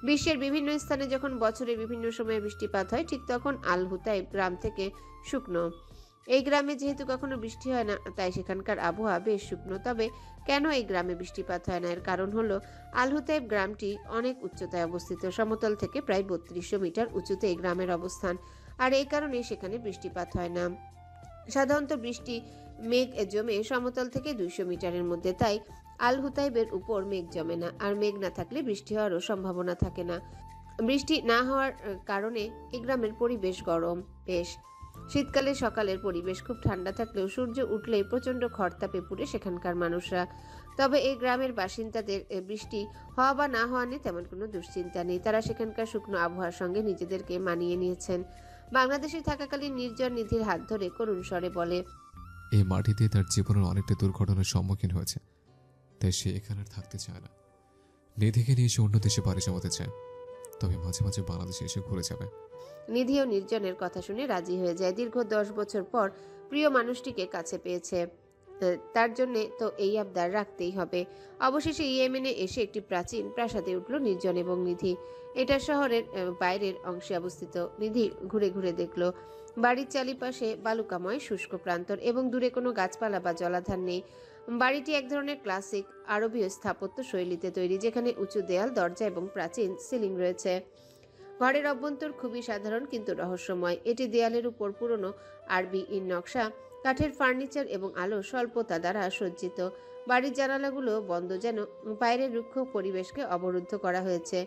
বিশ্বের বিভিন্ন স্থানে যখন বছরের বিভিন্ন সময়ে বৃষ্টিপাত হয়, ঠিক তখন আল হুতাইব গ্রাম থেকে শুকনো। এই গ্রামে যেহেতু কখনো বৃষ্টি হয় না, তাই সেখানকার আবহাওয়া বেশ শুকনো। তবে কেন এই গ্রামে বৃষ্টিপাত হয় না, এর কারণ হলো আল হুতাইব গ্রামটি অনেক উচ্চতায় অবস্থিত। সমতল থেকে প্রায় 3200 মিটার উঁচুতে এই গ্রামের অবস্থান। আর এই কারণে সেখানে বৃষ্টিপাত হয় না। সাধারণত বৃষ্টি মেঘ জমে সমতল থেকে 200 মিটারের মধ্যে। তাই আল হুতাইবের উপর মেঘ জমে না। আর মেঘ না থাকলে বৃষ্টি হওয়ারও সম্ভাবনা থাকে না। বৃষ্টি না হওয়ার কারণে এই গ্রামের পরিবেশ গরম বেশ। শীতকালে সকালের পরিবেশ খুব ঠান্ডা থাকলেও সূর্য উঠলেই প্রচণ্ড খরতাপে পুড়ে সেখানকার মানুষরা। তবে এই গ্রামের বাসিন্দাদের বৃষ্টি হওয়া বা না হওয়া নিয়ে তেমন কোনো দুশ্চিন্তা নেই। তারা সেখানকার শুকনো আবহাওয়ার সঙ্গে নিজেদেরকে মানিয়ে নিয়েছেন। বাংলাদেশে থাকাকালীন নির্জন নিধির হাত ধরে করুণ স্বরে বলে, এই মাটিতে তার জীবনের অনেকটা দুর্ঘটনার সম্মুখীন হয়েছে, তাই সে এখানে আর থাকতে চায় না। নিধিকে নিয়ে সে অন্য দেশে পাড়ি জমাতে চায়, তবে মাঝে মাঝে বাংলাদেশে এসে ঘুরে যাবে। নিধি ও নির্জনের কথা শুনে রাজি হয়ে যায়। দীর্ঘ 10 বছর পর প্রিয় মানুষটিকে কাছে পেয়েছে, তার জন্যে তো এই আবদার রাখতেই হবে। অবশেষে ইয়েমেনে এসে একটি প্রাচীন প্রাসাদে উঠল নির্জন এবং নিধি। এটা শহরের বাইরের অংশে অবস্থিত। নিধি ঘুরে ঘুরে দেখল বাড়ির চারিপাশে বালুকাময় শুষ্ক প্রান্তর এবং দূরে কোনো গাছপালা বা জলাধার নেই। বাড়িটি এক ধরনের ক্লাসিক আরবীয় স্থাপত্য শৈলীতে তৈরি, যেখানে উঁচু দেয়াল, দরজা এবং প্রাচীন সিলিং রয়েছে। ঘরের অভ্যন্তর খুবই সাধারণ কিন্তু রহস্যময়। এটি দেয়ালের উপর পুরনো আরবি নকশা, কাঠের ফার্নিচার এবং আলো স্বল্পতা দ্বারা সজ্জিত। বাড়ির জানালাগুলো বন্ধ, যেন বাইরের রুক্ষ পরিবেশকে অবরুদ্ধ করা হয়েছে।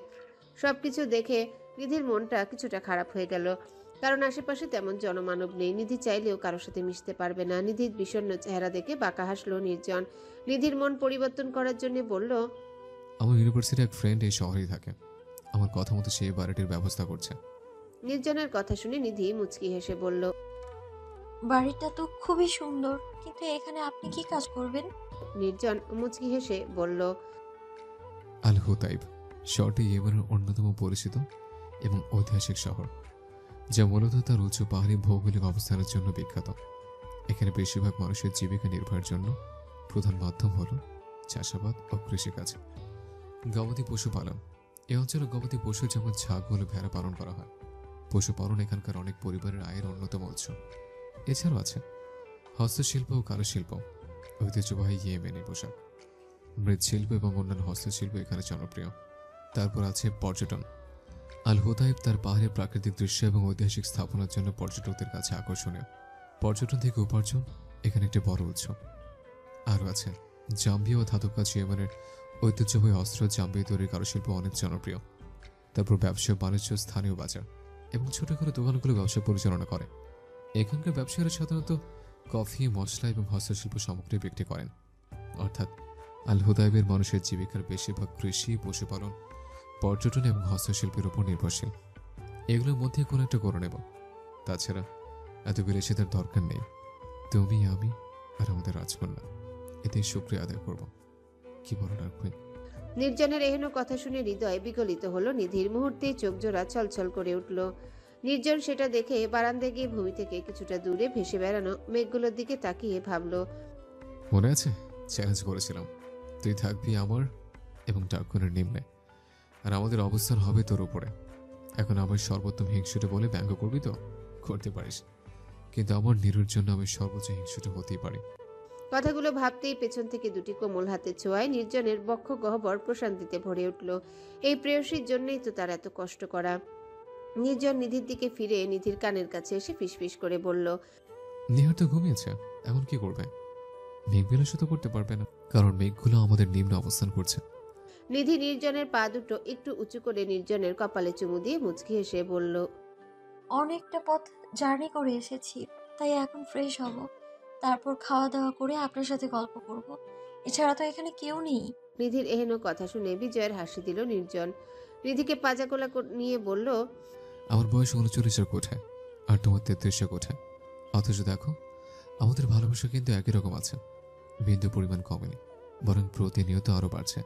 সবকিছু দেখে নিধির মনটা কিছুটা খারাপ হয়ে গেল, কারণ আশেপাশে তেমন জনমানব নেই। নিধি চাইলেও কারোর সাথে মিশতে পারবে না। নিধির বিষণ্ণ চেহারা দেখে বাঁকা হাসলো নির্জন। নিধির মন পরিবর্তন করার জন্য বলল, আমার ইউনিভার্সিটির এক ফ্রেন্ড এই শহরেই থাকে। আমার কথা মতো সে বাড়িটির ব্যবস্থা করছে। নির্জনের কথা শুনে নিধি মুচকি হেসে বলল, বাড়িটা তো খুবই সুন্দর, কিন্তু এখানে আপনি কি কাজ করবেন? নির্জন মুচকি হেসে বলল, আল হুতাইব শহরটি ইয়েমেনের অন্যতম পরিচিত এবং ঐতিহাসিক শহর, যা মূলত তার উঁচু পাহাড়ি ভৌগোলিক অবস্থানের জন্য বিখ্যাত। এখানে বেশিরভাগ মানুষের জীবিকা নির্বাহের জন্য প্রধান মাধ্যম হল চাষাবাদ ও কৃষিকাজ। গবাদি পশুপালন। এই অঞ্চলে গবাদি পশু যেমন ছাগল ও ভেড়া পালন করা হয়। পশুপালন এখানকার অনেক পরিবারের আয়ের অন্যতম উৎস। এছাড়াও আছে হস্তশিল্প ও কারুশিল্প, ঐতিহ্যবাহী ইয়েমেনি পোশাক, মৃৎশিল্প এবং অন্যান্য হস্তশিল্প এখানে জনপ্রিয়। তারপর আছে পর্যটন। আল হুতাইব তার পাহাড়ের প্রাকৃতিক দৃশ্য এবং ঐতিহাসিক স্থাপনার জন্য পর্যটকদের কাছে আকর্ষণীয়। পর্যটন থেকে উপার্জন এখানে একটি বড় উৎস। আরও আছে জাম্বিয়া ও ধাতব কাজ। ইয়েমেনের ঐতিহ্যবাহী অস্ত্র, জাম্বিয়া তৈরির কারুশিল্প অনেক জনপ্রিয়। তারপর ব্যবসা বাণিজ্য, স্থানীয় বাজার এবং ছোটখাটো দোকানগুলো ব্যবসা পরিচালনা করে। এখানকার ব্যবসায়ীরা সাধারণত কফি, মশলা এবং হস্তশিল্প সামগ্রী বিক্রি করেন। অর্থাৎ আল হুতাইবের মানুষের জীবিকার বেশিরভাগ কৃষি, পশুপালন, পর্যটন এবং হস্তশিল্পের উপর নির্ভরশীল। এগুলোর মধ্যে কোনো একটা করে নেব। তাছাড়া এত বিলাসিতার দরকার নেই। তুমি, আমি আর আমাদের রাজকন্যা, এতেই শুকরিয়া আদায় করব। কি বলো ডার্কুইন? নির্জনের এহেন কথা শুনে হৃদয় বিগলিত হলো নিধির। মুহূর্তেই চোখ জোড়া ছলছল করে উঠল। নির্জন সেটা দেখে বারান্দায় গিয়ে ভূমি থেকে কিছুটা দূরে ভেসে বেড়ানো মেঘগুলোর দিকে তাকিয়ে ভাবল, মনে আছে চ্যালেঞ্জ করেছিলাম, তুই থাকবি আমার এবং ডার্কুইনের নিম্নে, আর আমাদের অবস্থান হবে তোর উপরে। এখন আমার সর্বোত্তম হিংসুটে বলে ব্যঙ্গ করবি তো করতে পারিস, কিন্তু আমার নিরুর জন্য আমি সর্বোচ্চ হিংসুটে হতেই পারি। কথাগুলো ভাবতেই পেছন থেকে দুটি কোমল হাতের ছোঁয়ায় নির্জনের বক্ষ গহ্বর প্রশান্তিতে ভরে উঠল। এই প্রেয়সীর জন্যই তো তার এত কষ্ট করা। নির্জন নিধির দিকে ফিরে নিধির কানের কাছে এসে ফিসফিস করে বলল, নিহার তো ঘুমিয়েছে, এখন কি করবে? মেঘ বিলাসও তো করতে পারবে না, কারণ মেঘগুলো আমাদের নিম্নে অবস্থান করছে। নিধি নির্জনের পা দুটো একটু উঁচু করে নির্জনের কপালে চুমু দিয়ে মুচকি হেসে বলল, অনেকটা পথ জার্নি করে এসেছি, তাই এখন ফ্রেশ হব, তারপর খাওয়া দাওয়া করে আপনার সাথে গল্প করব। এছাড়া তো এখানে কেউ নেই। নিধির এহেন কথা শুনে বিজয়ের হাসি দিল নির্জন। নিধিকে পাজাকোলা নিয়ে বলল, আমার বয়স 39 কোঠায়, আর তোমার 33 কোঠায়। অথচ দেখো, আমাদের ভালোবাসা কিন্তু একই রকম আছে, বিন্দু পরিমাণ কমেনি, বরং প্রতিনিয়ত আরো বাড়ছে।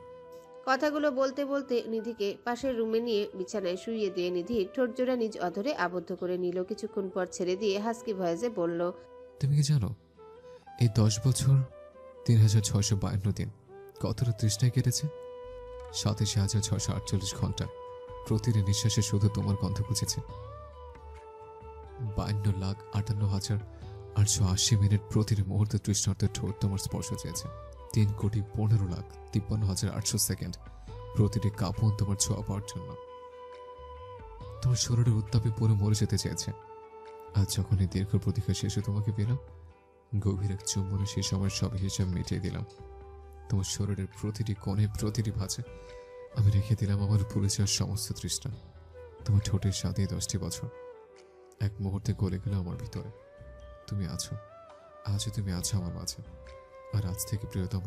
কথাগুলো বলতে বলতে নিধিকে পাশের রুমে নিয়ে বিছানায় শুইয়ে দিয়ে নিধি ঠোঁটজোড়া নিজ অধরে আবদ্ধ করে নিল। কিছুক্ষণ পর ছেড়ে দিয়ে হাসকি ভয়েসে বলল, তুমি কি জানো, এই 10 বছর 3652 দিন কতটা তৃষ্ণায় কেটেছে? 87,648 ঘন্টা প্রতিটি নিঃশ্বাসে শুধু তোমার গন্ধ খুঁজেছে। 52,58,880 মিনিট প্রতিটি মুহূর্তে তৃষ্ণার্তের ঠোঁট তোমার স্পর্শ চেয়েছে। 3,15,53,800 সেকেন্ড প্রতিটি কাঁপন তোমার ছোঁয়া পাওয়ার জন্য। তোমার শরীরের উত্তাপে পুরো মরে যেতে চেয়েছে। আজ যখন এই দীর্ঘ প্রতীক্ষা শেষে তোমাকে পেলাম, গভীর এক চুম্বনে সেই সময়ের সব হিসাব মিটিয়ে দিলাম। তোমার শরীরের প্রতিটি কোণে, প্রতিটি ভাঁজে আমি রেখে দিলাম আমার ভুলে যাওয়ার সমস্ত তৃষ্ণা। তোমার ঠোঁটের স্বাদে 10টি বছর এক মুহূর্তে গলে গেল আমার ভিতরে। তুমি আছো, আজও তুমি আছো আমার মাঝে। আর আজ থেকে প্রিয়তম,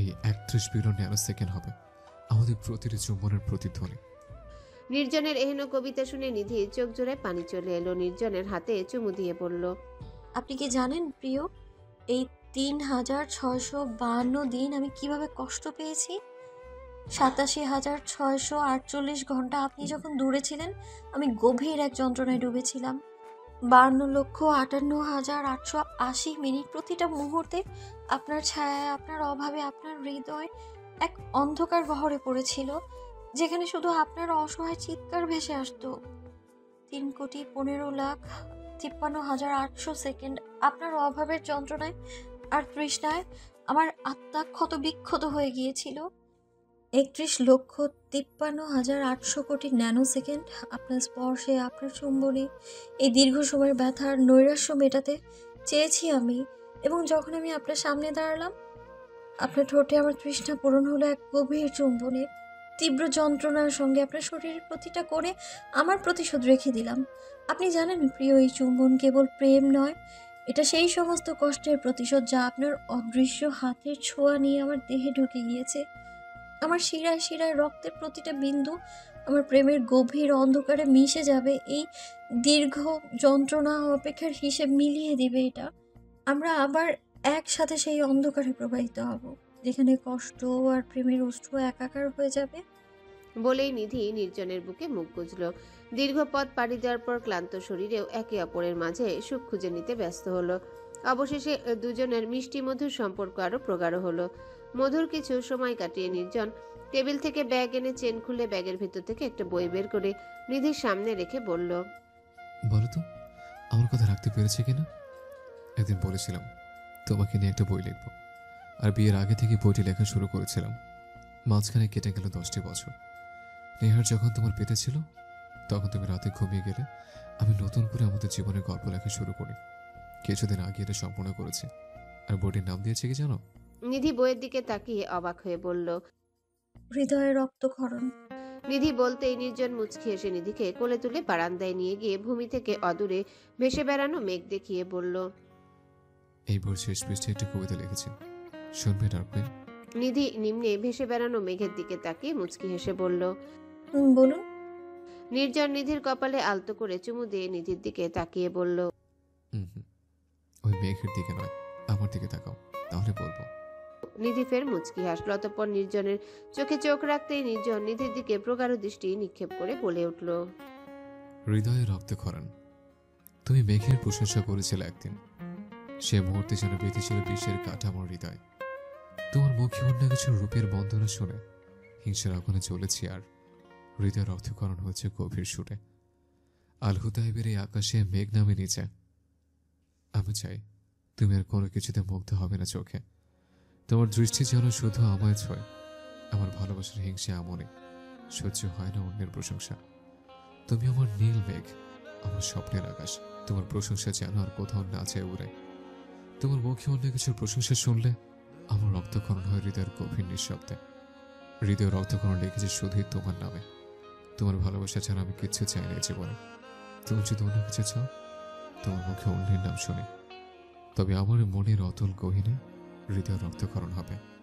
এই 31 বিলিয়ন ন্যানো সেকেন্ড হবে আমাদের প্রতিটি চুম্বনের প্রতিধ্বনি। নির্জনের এহেন কবিতা শুনে নিধি চোখ জোড়ায় পানি চলে এলো। নির্জনের হাতে চুমু দিয়ে বলল, আপনি কি জানেন প্রিয়, এই 3,652 দিন আমি কিভাবে কষ্ট পেয়েছি? 87,648 ঘন্টা আপনি যখন দূরে ছিলেন, আমি গভীর এক যন্ত্রণায় ডুবেছিলাম। 52,58,880 মিনিট প্রতিটা মুহূর্তে আপনার ছায়ায়, আপনার অভাবে, আপনার হৃদয় এক অন্ধকার গহরে পড়েছিল, যেখানে শুধু আপনার অসহায় চিৎকার ভেসে আসতো। 3,15,53,800 সেকেন্ড আপনার অভাবের যন্ত্রণায় আর তৃষ্ণায় আমার আত্মা ক্ষত বিক্ষত হয়ে গিয়েছিল। 31,53,800 কোটি ন্যানো সেকেন্ড আপনার স্পর্শে, আপনার চুম্বনে এই দীর্ঘ সময়ের ব্যথার নৈরাশ্য মেটাতে চেয়েছি আমি। এবং যখন আমি আপনার সামনে দাঁড়ালাম, আপনার ঠোঁটে আমার তৃষ্ণা পূরণ হলো এক গভীর চুম্বনে। তীব্র যন্ত্রণার সঙ্গে আপনার শরীরের প্রতিটা কোণে আমার প্রতিশোধ রেখে দিলাম। আপনি জানেন প্রিয়, এই চুম্বন কেবল প্রেম নয়, এটা সেই সমস্ত কষ্টের প্রতিশোধ যা আপনার অদৃশ্য হাতের ছোঁয়া নিয়ে আমার দেহে ঢুকে গিয়েছে। আমার শিরায় শিরায় রক্তের প্রতিটা বিন্দু আমার প্রেমের গভীর অন্ধকারে মিশে যাবে। এই দীর্ঘ যন্ত্রণা অপেক্ষার হিসেব মিলিয়ে দিবে এটা। আমরা আবার একসাথে সেই অন্ধকারে প্রবাহিত হব, যেখানে কষ্ট আর প্রেমের অশ্রু একাকার হয়ে যাবে। বলেই নিধি নির্জনের বুকে মুখ গুজল। দীর্ঘ পথ পাড়ি দেওয়ার পর ক্লান্ত শরীরেও একে অপরের মাঝে সুখ খুঁজে নিতে ব্যস্ত হলো। অবশেষে দুজনের মিষ্টি মধুর সম্পর্ক আরো প্রগাঢ় হলো। মধুর কিছু সময় কাটিয়ে নির্জন টেবিল থেকে ব্যাগ এনে চেন খুলে ব্যাগের ভিতর থেকে একটা বই বের করে নিধির সামনে রেখে বলল, বলো তো, আমার কথা রাখতে পেরেছে কিনা? একদিন বলেছিলাম তোমাকে নিয়ে একটা বই লিখব, আর বিয়ের আগে থেকে বইটি লেখা শুরু করেছিলাম। মাঝখানে কেটে গেল 10টি বছর। নেহার যখন তোমার পেটে ছিল, তখন তুমি রাতে ঘুমিয়ে গেলে আমি নতুন করে আমাদের জীবনের গল্প লেখা শুরু করি। কিছুদিন আগে এটা সম্পূর্ণ করেছি, আর বইটির নাম দিয়েছে কি জানো? নিধি বইয়ের দিকে তাকিয়ে অবাক হয়ে বলল, হৃদয়ের রক্তক্ষরণ। নিধি বলতেই নির্জন মুচকি এসে নিধিকে কোলে তুলে বারান্দায় নিয়ে গিয়ে ভূমি থেকে অদূরে ভেসে বেড়ানো মেঘ দেখিয়ে বলল, এই বইয়ের শেষ পৃষ্ঠে একটা কবিতা লিখেছি, শুনবে ডার্কবেন? নিধি নিম্নে ভেসে বেড়ানো মেঘের দিকে তাকিয়ে মুচকি হেসে বলল, বলুন। নির্জন নিধির কপালে আলতো করে চুমু দিয়ে নিধির দিকে তাকিয়ে বলল, ওই মেঘের দিকে নয়, আমার দিকে তাকাও, তাহলে বলবো। নিধি ফের মুচকি হাসল। অতঃপর নির্জনের চোখে চোখ রাখতেই নির্জন নিধির দিকে প্রগাঢ় দৃষ্টি নিক্ষেপ করে বলে উঠল, হৃদয়ে রক্তক্ষরণ। তুমি মেঘের প্রশংসা করেছিলে একদিন, সে মুহূর্তে যেন বেঁধেছিল বিষের কাঁটা আমার হৃদয়। তোমার মুখে অন্য কিছু রূপের বন্দনা শুনে হিংসার আগুনে চলেছি, আর হৃদয় রক্তক্ষরণ হয়েছে গভীর সুরে। আল হুতাইবের এই আকাশে মেঘ নামে নিচে। আমি চাই তুমি আর কোনো কিছুতে মুগ্ধ হবে না চোখে। তোমার দৃষ্টি যেন শুধু আমায় ছয়। আমার ভালোবাসার হিংসা এমনই, সহ্য হয় না অন্যের প্রশংসা। তুমি আমার নীল মেঘ, আমার স্বপ্নের আকাশ। তোমার প্রশংসা যেন আর কোথাও না চায় উড়ে। তোমার মুখে অন্য কিছুর প্রশংসা শুনলে আমার রক্তক্ষরণ হয় হৃদয়ের গভীর নিঃশব্দে। হৃদয়ের রক্তক্ষরণ লিখেছে শুধুই তোমার নামে। তোমার ভালোবাসা ছাড়া আমি কিচ্ছু চাই না জীবনে। তুমি যদি অন্য কিছু চাও, তোমার মুখে অন্যের নাম শুনি, তবে আমার মনের অতল গহীনে হৃদয় রক্তক্ষরণ হবে।